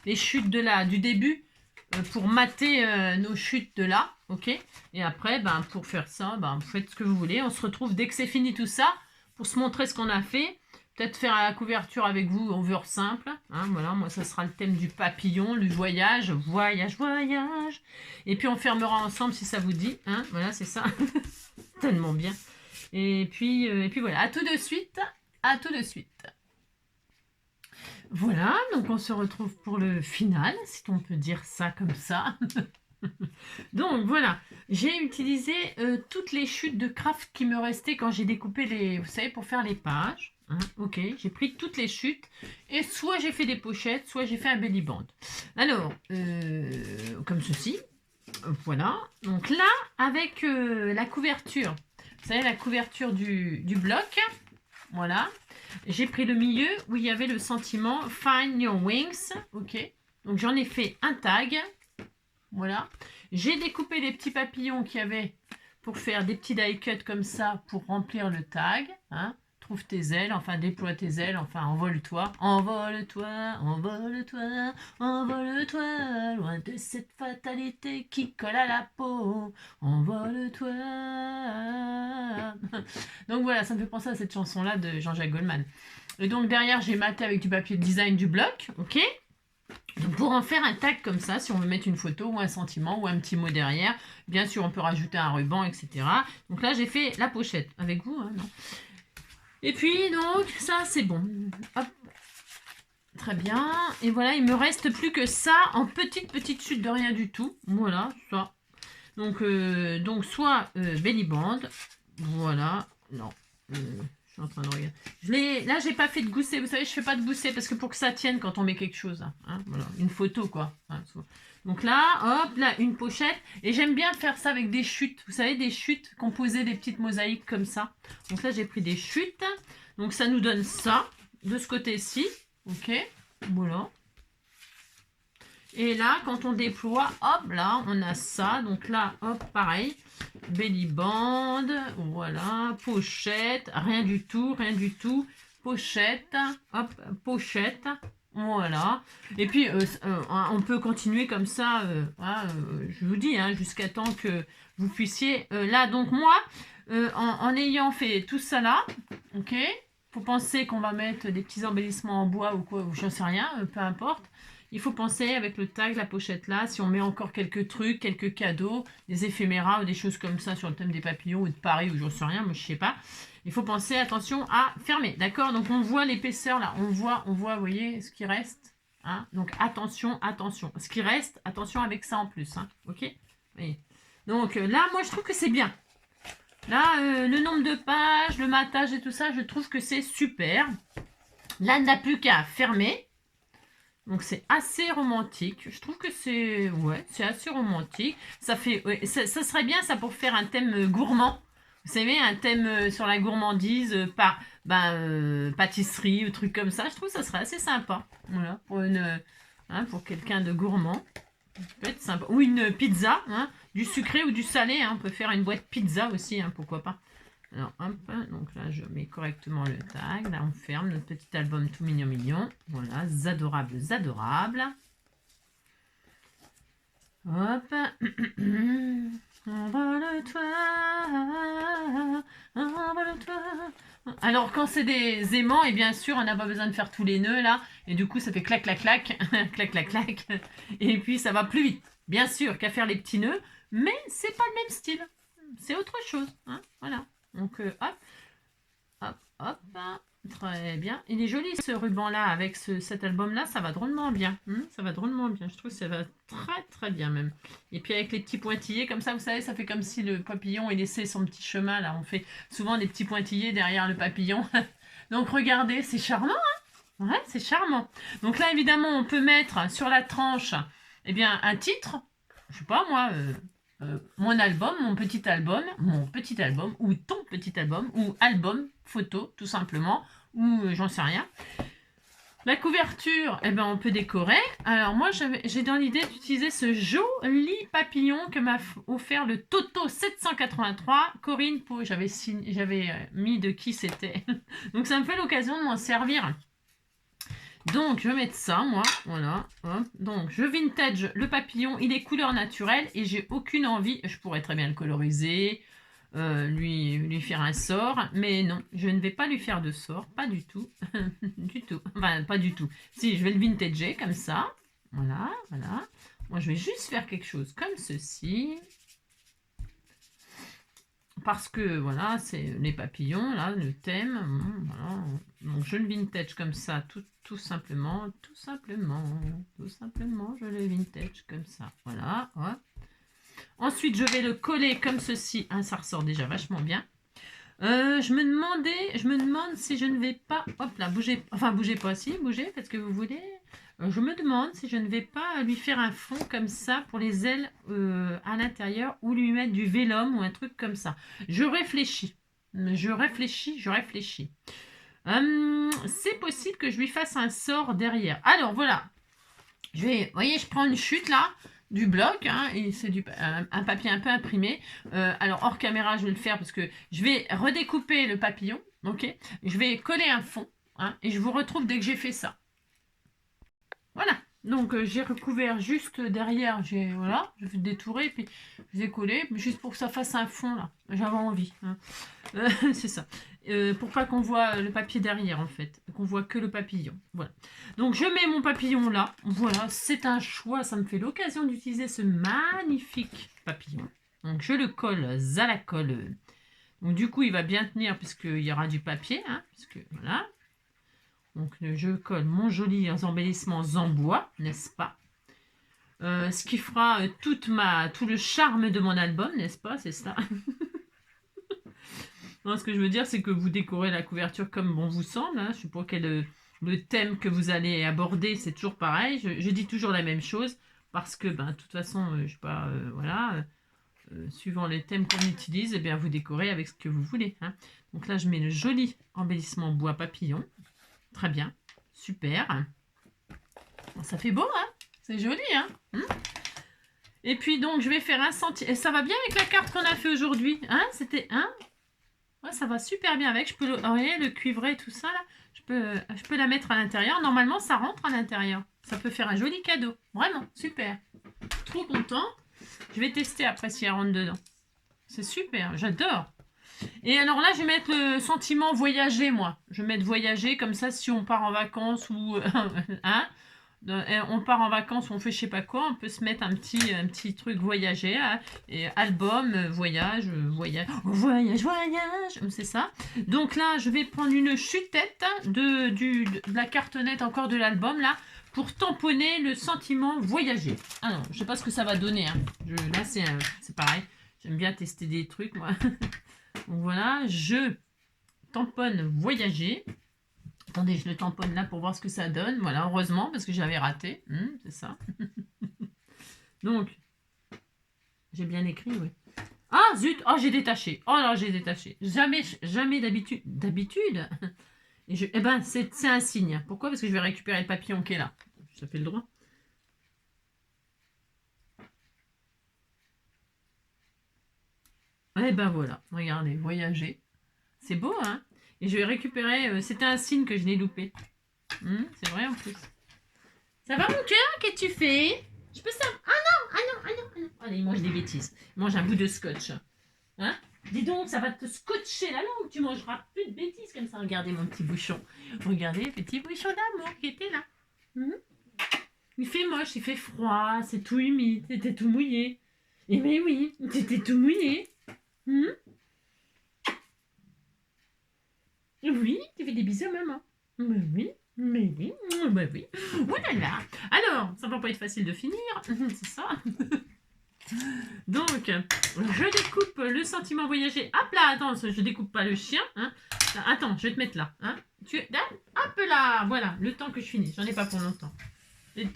du début pour mater nos chutes de là, ok. Et après, ben, pour faire ça, ben, vous faites ce que vous voulez. On se retrouve dès que c'est fini tout ça pour se montrer ce qu'on a fait. Peut-être faire la couverture avec vous, over simple. Hein, voilà, moi, ça sera le thème du papillon, du voyage. Et puis, on fermera ensemble si ça vous dit. Hein, voilà, c'est ça. Tellement bien. Et puis voilà, à tout de suite. À tout de suite. Voilà, donc on se retrouve pour le final, si on peut dire ça comme ça. Donc voilà, j'ai utilisé toutes les chutes de craft qui me restaient quand j'ai découpé les, vous savez, pour faire les pages. Hein, ok, j'ai pris toutes les chutes et soit j'ai fait des pochettes, soit j'ai fait un belly band. Alors, comme ceci, voilà. Donc là, avec la couverture, vous savez, la couverture du bloc. Voilà, j'ai pris le milieu où il y avait le sentiment Find Your Wings, ok. Donc j'en ai fait un tag, voilà. J'ai découpé les petits papillons qu'il y avait pour faire des petits die cuts comme ça pour remplir le tag, hein. Trouve tes ailes, enfin déploie tes ailes, enfin envole-toi, envole-toi, envole-toi, envole-toi, loin de cette fatalité qui colle à la peau, envole-toi. Donc voilà, ça me fait penser à cette chanson-là de Jean-Jacques Goldman. Et donc derrière, j'ai maté avec du papier de design du bloc, ok. Donc pour en faire un tag comme ça, si on veut mettre une photo ou un sentiment ou un petit mot derrière, bien sûr on peut rajouter un ruban, etc. Donc là j'ai fait la pochette avec vous, hein, non. Et puis, donc, ça, c'est bon. Hop. Très bien. Et voilà, il me reste plus que ça en petite chute de rien du tout. Voilà, ça. Donc soit belly band. Voilà. Non. Je suis en train de regarder. Là, j'ai pas fait de gousset. Vous savez, je fais pas de gousset parce que pour que ça tienne quand on met quelque chose. Hein, voilà, une photo, quoi. Hein, donc là, hop, là, une pochette. Et j'aime bien faire ça avec des chutes. Vous savez, des chutes, composer des petites mosaïques comme ça. Donc là, j'ai pris des chutes. Donc ça nous donne ça, de ce côté-ci. Ok, voilà. Et là, quand on déploie, hop, là, on a ça. Donc là, hop, pareil. Belly band, voilà. Pochette, rien du tout, rien du tout. Pochette, hop, pochette. Voilà. Et puis, on peut continuer comme ça, je vous dis, hein, jusqu'à temps que vous puissiez... là, donc moi, en ayant fait tout ça là, ok, faut penser qu'on va mettre des petits embellissements en bois ou quoi, ou j'en sais rien, peu importe. Il faut penser avec le tag, la pochette là, si on met encore quelques trucs, quelques cadeaux, des éphéméras ou des choses comme ça sur le thème des papillons ou de Paris ou j'en sais rien, moi je sais pas. Il faut penser, attention, à fermer, d'accord? Donc on voit l'épaisseur là, on voit, vous voyez, ce qui reste. Hein, donc attention, attention. Ce qui reste, attention avec ça en plus, hein, ok? Oui. Donc là, moi je trouve que c'est bien. Là, le nombre de pages, le matage et tout ça, je trouve que c'est super. Là, il n'a plus qu'à fermer. Donc c'est assez romantique. Je trouve que c'est c'est assez romantique. Ça fait ça serait bien ça pour faire un thème gourmand. Vous savez, un thème sur la gourmandise par pâtisserie ou truc comme ça. Je trouve que ça serait assez sympa. Voilà, pour quelqu'un de gourmand. Ça peut être sympa. Ou une pizza, hein, du sucré ou du salé. Hein. On peut faire une boîte pizza aussi, hein, pourquoi pas. Alors, hop, donc là, je mets correctement le tag. Là, on ferme notre petit album tout mignon, mignon. Voilà, adorables, adorables. Hop. Envole-toi, envole-toi. Alors, quand c'est des aimants, et bien sûr, on n'a pas besoin de faire tous les nœuds, là. Et du coup, ça fait clac, clac, clac. Clac, clac, clac. Et puis, ça va plus vite. Bien sûr qu'à faire les petits nœuds, mais c'est pas le même style. C'est autre chose. Hein, voilà. Donc, hop, hop, hop, très bien. Il est joli ce ruban-là avec cet album-là, ça va drôlement bien. Ça va drôlement bien, je trouve que ça va très très bien même. Et puis avec les petits pointillés, comme ça, vous savez, ça fait comme si le papillon il laissait son petit chemin, là. On fait souvent des petits pointillés derrière le papillon. Donc regardez, c'est charmant, hein? Ouais, c'est charmant. Donc là, évidemment, on peut mettre sur la tranche, eh bien, un titre. Je sais pas, moi... mon album, mon petit album, ou ton petit album, ou album, photo, tout simplement, ou j'en sais rien. La couverture, eh ben, on peut décorer. Alors moi, j'ai dans l'idée d'utiliser ce joli papillon que m'a offert le Toto 783. Corinne, j'avais mis de qui c'était. Donc ça me fait l'occasion de m'en servir. Donc, je vais mettre ça, moi. Voilà. Hop. Donc, je vintage le papillon. Il est couleur naturelle et j'ai aucune envie. Je pourrais très bien le coloriser, lui faire un sort. Mais non, je ne vais pas lui faire de sort. Pas du tout. Du tout. Enfin, pas du tout. Si, je vais le vintager comme ça. Voilà, voilà. Moi, je vais juste faire quelque chose comme ceci. Parce que, voilà, c'est les papillons, là, le thème. Voilà. Donc, je le vintage comme ça, tout simplement, je le vintage comme ça. Voilà, hop. Ensuite, je vais le coller comme ceci. Hein, ça ressort déjà vachement bien. Je me demande si je ne vais pas... Hop là, bougez pas, si, bougez, parce que vous voulez... Je me demande si je ne vais pas lui faire un fond comme ça pour les ailes à l'intérieur ou lui mettre du vélum ou un truc comme ça. Je réfléchis. C'est possible que je lui fasse un sort derrière. Alors voilà. Vous voyez, je prends une chute là du bloc, hein, et c'est un papier un peu imprimé. Alors hors caméra, je vais le faire parce que je vais redécouper le papillon. Ok. Je vais coller un fond, hein, et je vous retrouve dès que j'ai fait ça. Voilà, donc j'ai recouvert juste derrière, voilà, je vais détourer, puis je vais coller, juste pour que ça fasse un fond là, j'avais envie, hein. C'est ça, pour pas qu'on voit le papier derrière en fait, qu'on voit que le papillon, voilà. Donc je mets mon papillon là, voilà, c'est un choix, ça me fait l'occasion d'utiliser ce magnifique papillon. Donc je le colle à la colle, donc du coup il va bien tenir puisqu'il y aura du papier, hein, puisque voilà. Donc je colle mon joli embellissement en bois, n'est-ce pas? Ce qui fera tout le charme de mon album, n'est-ce pas? C'est ça. Non, ce que je veux dire, c'est que vous décorez la couverture comme bon vous semble. Hein. Je sais pas quel le thème que vous allez aborder, c'est toujours pareil. Je dis toujours la même chose parce que, ben, de toute façon, je sais pas, voilà, suivant les thèmes qu'on utilise, eh bien, vous décorez avec ce que vous voulez. Hein. Donc là, je mets le joli embellissement bois papillon. Très bien, super. Bon, ça fait beau, hein? C'est joli, hein? Et puis donc, je vais faire un centimètre. Ça va bien avec la carte qu'on a fait aujourd'hui, hein? C'était un. Ouais, ça va super bien avec. Je peux le cuivrer, tout ça là. Je peux la mettre à l'intérieur. Normalement, ça rentre à l'intérieur. Ça peut faire un joli cadeau. Vraiment, super. Trop content. Je vais tester après si elle rentre dedans. C'est super, j'adore. Et alors là, je vais mettre le sentiment voyager, moi. Je vais mettre voyager, comme ça, si on part en vacances ou... hein, on part en vacances, on fait je sais pas quoi, on peut se mettre un petit truc voyager, hein, et album, voyage, voyage, c'est ça. Donc là, je vais prendre une chutette de la cartonnette encore de l'album, là, pour tamponner le sentiment voyager. Alors, je sais pas ce que ça va donner, hein. Là, c'est pareil. J'aime bien tester des trucs, moi. Donc voilà, je tamponne voyager. Attendez, je le tamponne là pour voir ce que ça donne. Voilà, heureusement, parce que j'avais raté. C'est ça. Donc, j'ai bien écrit, oui. Ah, zut! Oh, j'ai détaché. Oh là, j'ai détaché. Jamais d'habitude. D'habitude. Eh ben, c'est un signe. Pourquoi? Parce que je vais récupérer le papillon qui est là. Ça fait le droit. Eh ben voilà, regardez, voyager. C'est beau, hein? Et je vais récupérer... C'était un signe que je l'ai loupé. C'est vrai en plus. Ça va mon cœur? Qu'est-ce que tu fais? Je peux ça? Ah non, ah non, ah non, ah non. Allez, il mange des bêtises. Il mange un bout de scotch. Hein? Dis donc, ça va te scotcher la langue. Tu mangeras plus de bêtises comme ça. Regardez mon petit bouchon. Regardez, petit bouchon d'amour qui était là. Il fait moche, il fait froid, c'est tout humide, t'étais tout mouillé. Et mais oui, t'étais tout mouillé. Oui, tu fais des bisous à maman. Mais oui, mais oui, mais oui. Oh là là. Alors, ça va pas être facile de finir, c'est ça. Donc, je découpe le sentiment voyager. Hop là, attends, je découpe pas le chien. Hein. Attends, je vais te mettre là. Hein. Hop là, voilà, le temps que je finis. J'en ai pas pour longtemps.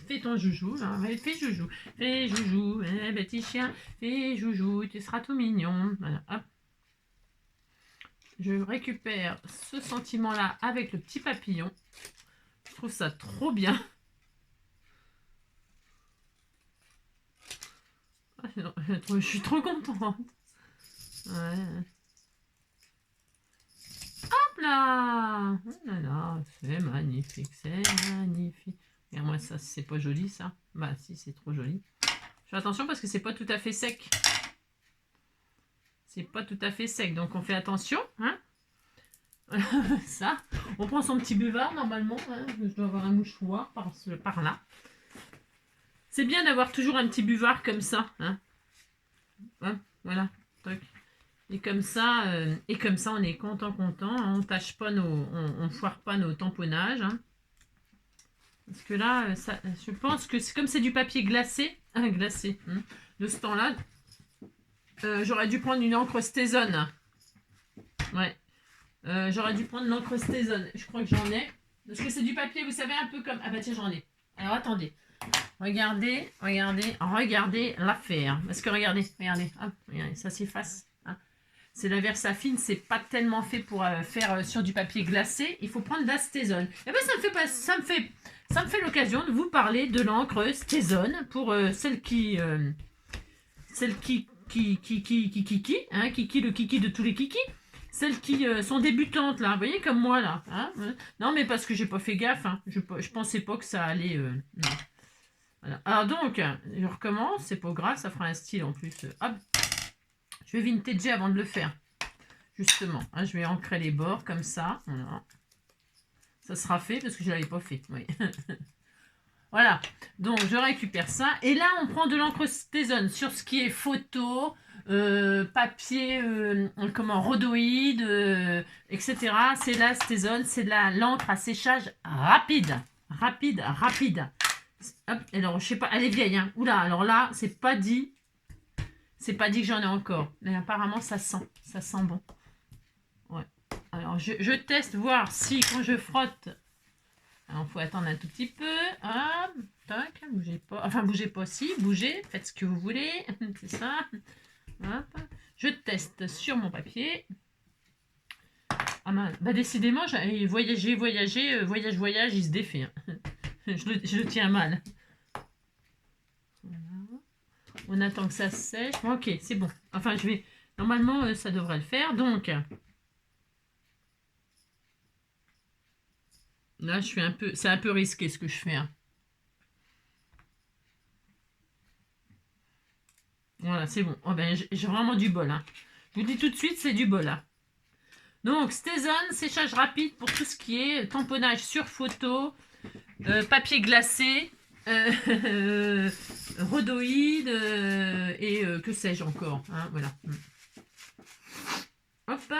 Fais ton joujou, là. Fais joujou. Fais joujou, petit chien. Fais joujou, tu seras tout mignon. Voilà, hop. Je récupère ce sentiment-là avec le petit papillon. Je trouve ça trop bien. Je suis trop contente. Ouais. Hop là! Oh là là, c'est magnifique, c'est magnifique. Regarde-moi ça, c'est pas joli ça. Bah si, c'est trop joli. Je fais attention parce que c'est pas tout à fait sec. C'est pas tout à fait sec, donc on fait attention. Hein. Ça, on prend son petit buvard normalement. Hein. Je dois avoir un mouchoir par là. C'est bien d'avoir toujours un petit buvard comme ça. Hein. Hein, voilà. Et comme ça, on est content. On tâche pas on foire pas nos tamponnages. Hein. Parce que là, je pense que c'est comme c'est du papier glacé, de ce temps-là, j'aurais dû prendre une encre Stézone. Ouais. J'aurais dû prendre l'encre Stézone. Je crois que j'en ai. Parce que c'est du papier, vous savez, un peu comme... Ah bah tiens, j'en ai. Alors attendez. Regardez l'affaire. Parce que regardez, hop, regardez, ça s'efface. Hein. C'est la Versafine, c'est pas tellement fait pour faire sur du papier glacé. Il faut prendre de la Stézone. Et ben ça me fait l'occasion de vous parler de l'encre Stézone pour celle qui le kiki de tous les kikis. Celles qui sont débutantes là, vous voyez comme moi là. Hein. Non mais parce que j'ai pas fait gaffe. Hein. Je pensais pas que ça allait. Non. Voilà. Alors donc, je recommence, c'est pas grave, ça fera un style en plus. Hop. Je vais vintager avant de le faire. Justement, hein, je vais ancrer les bords comme ça. Voilà. Ça sera fait parce que je l'avais pas fait. Oui. Voilà. Donc je récupère ça. Et là, on prend de l'encre Stézone sur ce qui est photo, papier, rhodoïde, etc. C'est la Stézone, c'est l'encre à séchage rapide. Hop, alors je sais pas, elle est vieille, hein. Oula, alors là, c'est pas dit que j'en ai encore. Mais apparemment, ça sent bon. Alors, je teste voir si quand je frotte... Alors, il faut attendre un tout petit peu. Hop, tac, bougez pas. Enfin, bougez pas aussi, bougez, faites ce que vous voulez. C'est ça. Hop. Je teste sur mon papier. Ah mince, bah décidément, voyage, voyage, il se défait. Hein. Je le tiens mal. Voilà. On attend que ça sèche. Bon, ok, c'est bon. Enfin, je vais... Normalement, ça devrait le faire. Donc, là, je suis un peu... C'est un peu risqué ce que je fais. Hein. Voilà, c'est bon. Oh, ben, j'ai vraiment du bol. Hein. Je vous dis tout de suite, c'est du bol. Hein. Donc, Stazone, séchage rapide pour tout ce qui est tamponnage sur photo, papier glacé, rhodoïde et que sais-je encore. Hein, voilà. Hop.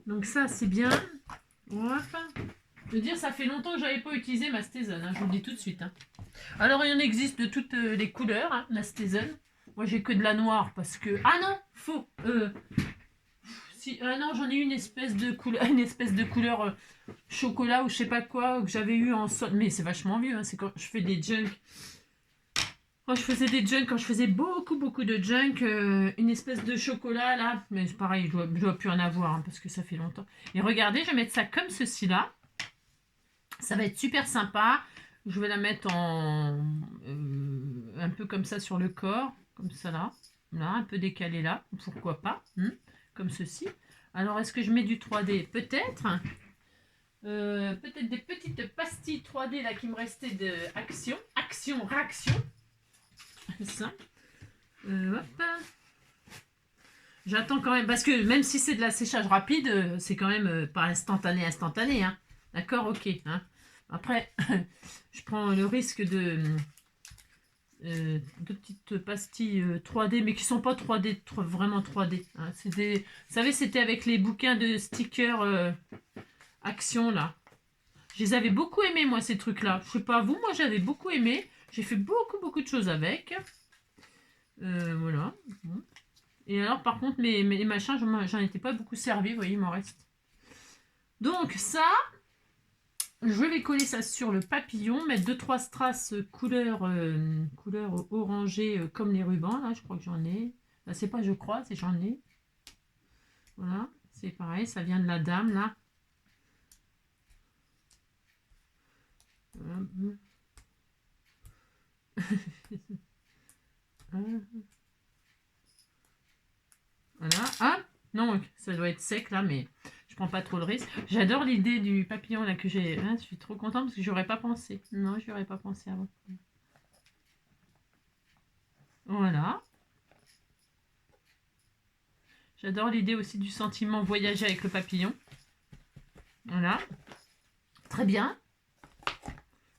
Donc ça, c'est bien. Hop. Je veux dire, ça fait longtemps que j'avais pas utilisé ma Stazone. Hein, je vous le dis tout de suite. Hein. Alors, il en existe de toutes les couleurs, hein, la Stazone. Moi, j'ai que de la noire parce que... Ah non, faux. Si, non, j'en ai une espèce de couleur chocolat ou je sais pas quoi que j'avais eu en sol. Mais c'est vachement vieux. Hein, c'est quand je fais des junk. Quand je faisais des junk, quand je faisais beaucoup de junk, une espèce de chocolat là. Mais c'est pareil, je dois plus en avoir hein, parce que ça fait longtemps. Et regardez, je vais mettre ça comme ceci là. Ça va être super sympa. Je vais la mettre en un peu comme ça sur le corps, comme ça là. Là, un peu décalé là, pourquoi pas, comme ceci. Alors, est-ce que je mets du 3D? Peut-être. Peut-être des petites pastilles 3D là qui me restaient de action, réaction. Ça. Hop. J'attends quand même, parce que même si c'est de la séchage rapide, c'est quand même pas instantané. Hein. D'accord, ok. Hein. Après, je prends le risque de petites pastilles 3D, mais qui sont pas 3D, vraiment 3D. Hein. Vous savez, c'était avec les bouquins de stickers Action, là. Je les avais beaucoup aimés, moi, ces trucs-là. Je sais pas, vous, moi, j'avais beaucoup aimé. J'ai fait beaucoup de choses avec. Voilà. Et alors, par contre, mes machins, j'en étais pas beaucoup servi. Vous voyez, il m'en reste. Donc, ça... Je vais coller ça sur le papillon, mettre 2-3 strass couleur orangée comme les rubans. Là, je crois que j'en ai. Là, c'est pas je crois, c'est j'en ai. Voilà, c'est pareil, ça vient de la dame là. Voilà. Ah non, ça doit être sec là, mais je prends pas trop le risque. J'adore l'idée du papillon là que j'ai. Ah, je suis trop contente parce que j'aurais pas pensé. Non, je n'aurais pas pensé avant. Voilà. J'adore l'idée aussi du sentiment voyager avec le papillon. Voilà. Très bien.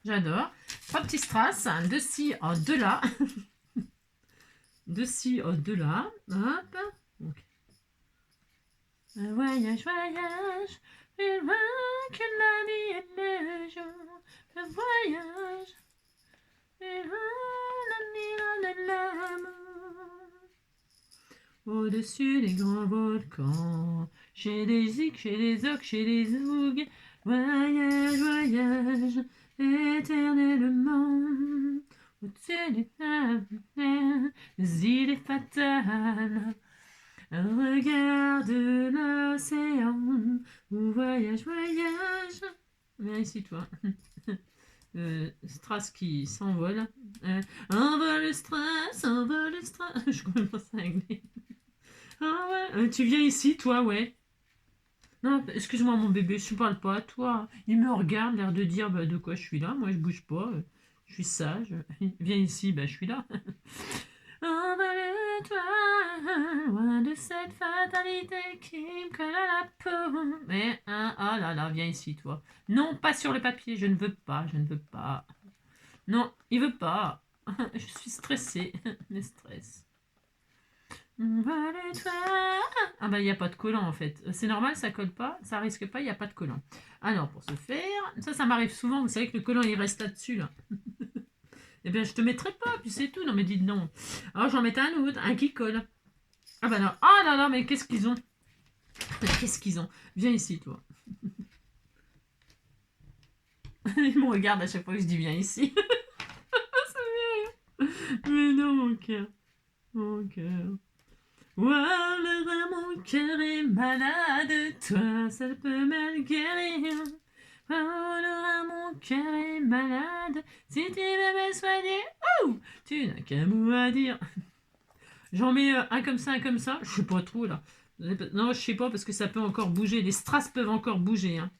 J'adore. 3 petits strass, de ci, de là. De ci, de là. Hop. Okay. Voyage, plus loin que la vie et le jour. Le voyage, plus loin de l'amour. Au-dessus des grands volcans, chez des zigs, chez des ocs, chez des zougs. Voyage, éternellement. Au-dessus des îles fatales. Regarde l'océan, voyage. Viens ici, toi. Strass qui s'envole. Envole Strass. Je commence à régler. Tu viens ici, toi, ouais. Non, excuse-moi, mon bébé, je ne parle pas à toi. Il me regarde, l'air de dire de quoi je suis là. Moi, je bouge pas. Je suis sage. Viens ici, je suis là. Envole-toi, loin de cette fatalité qui me colle à la peau. Mais, ah là là, viens ici, toi. Non, pas sur le papier, je ne veux pas. Non, il veut pas. Je suis stressée. Les stress. Envole-toi. Ah il n'y a pas de collant en fait. C'est normal, ça colle pas. Ça risque pas, il n'y a pas de collant. Alors, pour ce faire, ça m'arrive souvent. Vous savez que le collant, il reste là-dessus, là. Eh bien, je te mettrai pas, puis c'est tout. Non, mais dites non. Alors, j'en mets un autre, un qui colle. Ah non. Ah là là, mais qu'est-ce qu'ils ont? Qu'est-ce qu'ils ont? Viens ici, toi. Ils me regardent à chaque fois que je dis viens ici. Mais non, mon cœur. Mon cœur. Voilà, mon cœur est malade. Toi, ça peut me guérir. Voilà, mon cœur est malade. Si tu veux me soigner, oh, tu n'as qu'un mot à dire. J'en mets un comme ça, un comme ça. Je sais pas trop là. Non, je sais pas parce que ça peut encore bouger. Les strass peuvent encore bouger. Hein.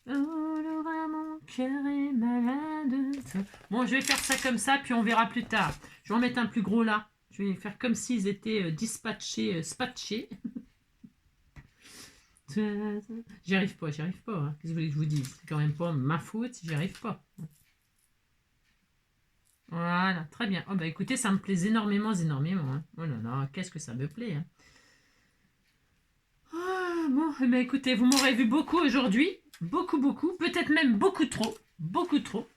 Oh, Laura, mon cœur est malade. Bon, je vais faire ça comme ça, puis on verra plus tard. Je vais en mettre un plus gros là. Je vais faire comme s'ils étaient dispatchés, spatchés. J'y arrive pas, j'y arrive pas. Hein. Qu'est-ce que vous voulez que je vous dise? C'est quand même pas ma faute si j'y arrive pas. Voilà, très bien. Oh bah écoutez, ça me plaît énormément, énormément. Hein. Oh là là, qu'est-ce que ça me plaît. Hein. Ah, bon, eh ben, écoutez, vous m'aurez vu beaucoup aujourd'hui. Beaucoup, beaucoup. Peut-être même beaucoup trop. Beaucoup trop.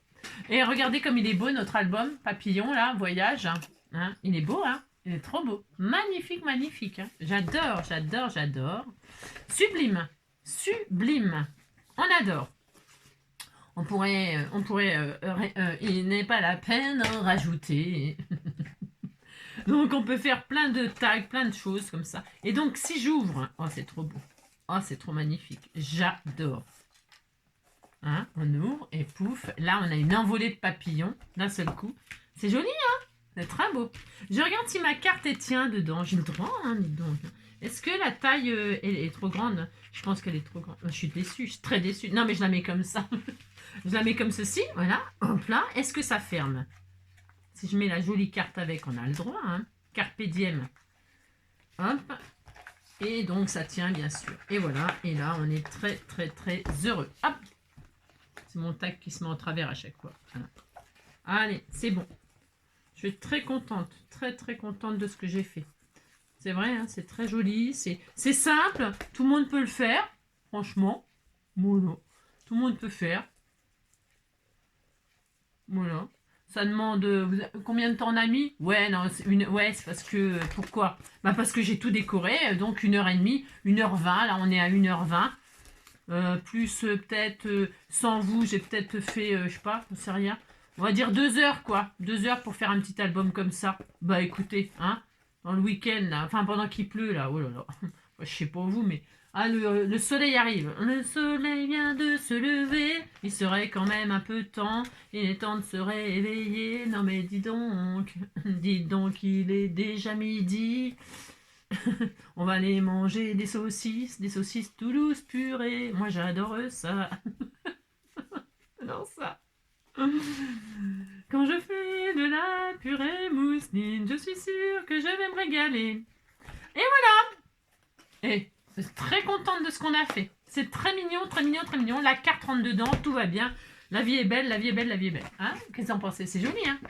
Et regardez comme il est beau notre album. Papillon, là, Voyage. Hein, il est beau, hein. Il est trop beau. Magnifique, magnifique. Hein. J'adore, j'adore, j'adore. Sublime. Sublime. On adore. Il n'est pas la peine de rajouter. Donc on peut faire plein de tags, plein de choses comme ça. Et donc si j'ouvre, oh c'est trop beau. Oh c'est trop magnifique. J'adore. Hein, on ouvre et pouf, là on a une envolée de papillons d'un seul coup. C'est joli, hein? C'est très beau. Je regarde si ma carte elle tient dedans. J'ai le droit, hein, dis donc. Est-ce que la taille est trop grande? Je pense qu'elle est trop grande. Je suis déçue, je suis très déçue. Non mais je la mets comme ça. Je la mets comme ceci, voilà. Hop là. Est-ce que ça ferme? Si je mets la jolie carte avec, on a le droit. Hein. Carpe diem. Hop. Et donc, ça tient, bien sûr. Et voilà. Et là, on est très, très, très heureux. Hop. C'est mon tag qui se met en travers à chaque fois. Voilà. Allez, c'est bon. Je suis très contente. Très, très contente de ce que j'ai fait. C'est vrai, hein, c'est très joli. C'est simple. Tout le monde peut le faire. Franchement. Voilà. Tout le monde peut faire. Voilà. Ça demande combien de temps on a mis? Ouais, non, c'est parce que pourquoi? Bah parce que j'ai tout décoré, donc 1h30, 1h20, là on est à 1h20. Plus peut-être sans vous, j'ai peut-être fait, je sais pas, je sais rien. On va dire 2 heures quoi. 2 heures pour faire un petit album comme ça. Bah écoutez, hein, dans le week-end, là, enfin pendant qu'il pleut là, oh là là. Je sais pas vous, mais ah, le soleil arrive. Le soleil vient de se lever. Il serait quand même un peu temps. Il est temps de se réveiller. Non mais dis donc. Dis donc, il est déjà midi. On va aller manger des saucisses Toulouse purées. Moi j'adore ça. Non ça. Quand je fais de la purée mousseline, je suis sûre que je vais me régaler. Et voilà. Et je suis très contente de ce qu'on a fait. C'est très mignon, très mignon, très mignon. La carte rentre dedans, tout va bien. La vie est belle, la vie est belle, la vie est belle. Hein? Qu'est-ce que vous en pensez? C'est joli, hein?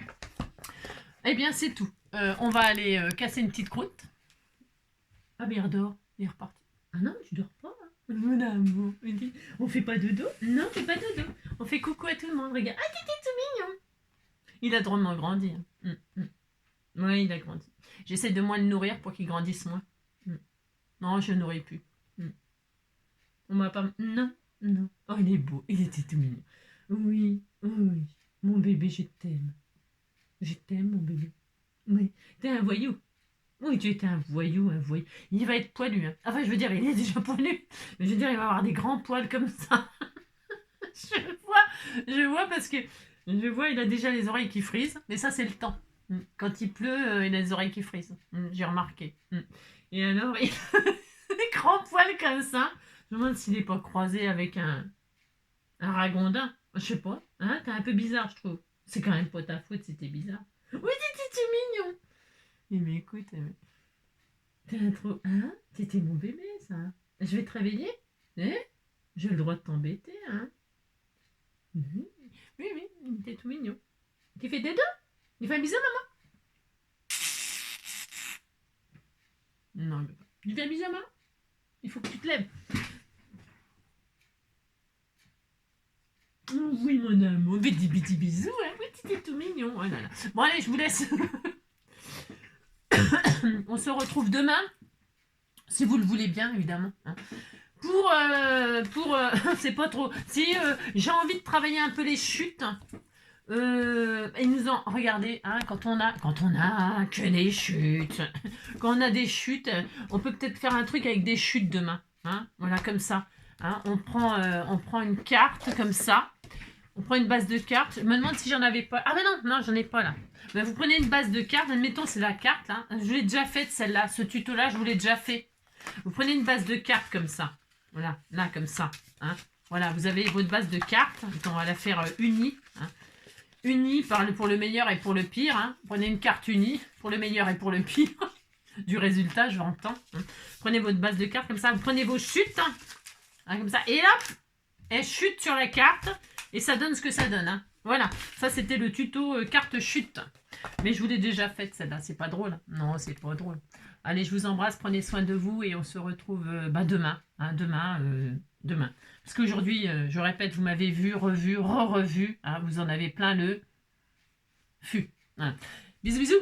Eh bien, c'est tout. On va aller casser une petite croûte. Ah, mais il redort. Il est reparti. Ah non, tu dors pas. Hein? Mon amour. Il dit, on fait pas dodo? Non, on fait pas dodo. On fait coucou à tout le monde. Regarde. Ah, t'étais tout mignon. Il a drôlement grandi. Hein. Oui, il a grandi. J'essaie de moins le nourrir pour qu'il grandisse moins. Non, je ne nourris plus. On m'a pas... Non, non. Oh, il est beau. Il était tout mignon. Oui, oui. Mon bébé, je t'aime. Je t'aime, mon bébé. Oui. T'es un voyou. Oui, tu étais un voyou, un voyou. Il va être poilu. Hein. Enfin, je veux dire, il est déjà poilu. Mais je veux dire, il va avoir des grands poils comme ça. Je vois parce que... Je vois, il a déjà les oreilles qui frisent. Mais ça, c'est le temps. Quand il pleut, il a les oreilles qui frisent. J'ai remarqué. Et alors, il a des grands poils comme ça. Je me demande s'il n'est pas croisé avec un ragondin. Je sais pas. Hein, t'es un peu bizarre, je trouve. C'est quand même pas ta faute, c'était bizarre. Oui, t'étais tout mignon. Mais écoute, t'es un trop... Hein? T'étais mon bébé, ça. Je vais te réveiller. J'ai le droit de t'embêter, hein. Oui, t'es tout mignon. Tu fais des deux? Tu fais un bisou, maman? Non, il veut pas. Tu fais un bisou, maman? Il faut que tu te lèves. Oh, oui, mon amour. Des petits bisous, hein. Oui, t'es tout mignon. Oh là là. Bon, allez, je vous laisse. on se retrouve demain, si vous le voulez bien, évidemment. Hein. C'est pas trop. Si j'ai envie de travailler un peu les chutes. Et nous en regardez, hein, quand on a que des chutes, quand on a des chutes, on peut peut-être faire un truc avec des chutes demain. Hein, voilà, comme ça. Hein, on prend une carte comme ça. On prend une base de cartes. Je me demande si j'en avais pas. Ah ben non, j'en ai pas là. Ben, vous prenez une base de cartes. Admettons, c'est la carte. Hein. Je l'ai déjà faite celle-là. Ce tuto-là, je vous l'ai déjà fait. Vous prenez une base de cartes comme ça. Voilà, là, comme ça. Hein. Voilà, vous avez votre base de cartes. On va la faire unie. Hein. Unie pour le meilleur et pour le pire. Hein. Prenez une carte unie pour le meilleur et pour le pire. Du résultat, je m'entends. Hein. Prenez votre base de cartes comme ça. Vous prenez vos chutes. Hein, comme ça. Et là, elle chute sur la carte. Et ça donne ce que ça donne. Hein. Voilà. Ça, c'était le tuto carte chute. Mais je vous l'ai déjà faite, celle-là. C'est pas drôle. Non, c'est pas drôle. Allez, je vous embrasse. Prenez soin de vous. Et on se retrouve demain. Hein, demain. Parce qu'aujourd'hui, je répète, vous m'avez vu, revu, re-revu. Hein, vous en avez plein le fût. Hein. Bisous, bisous.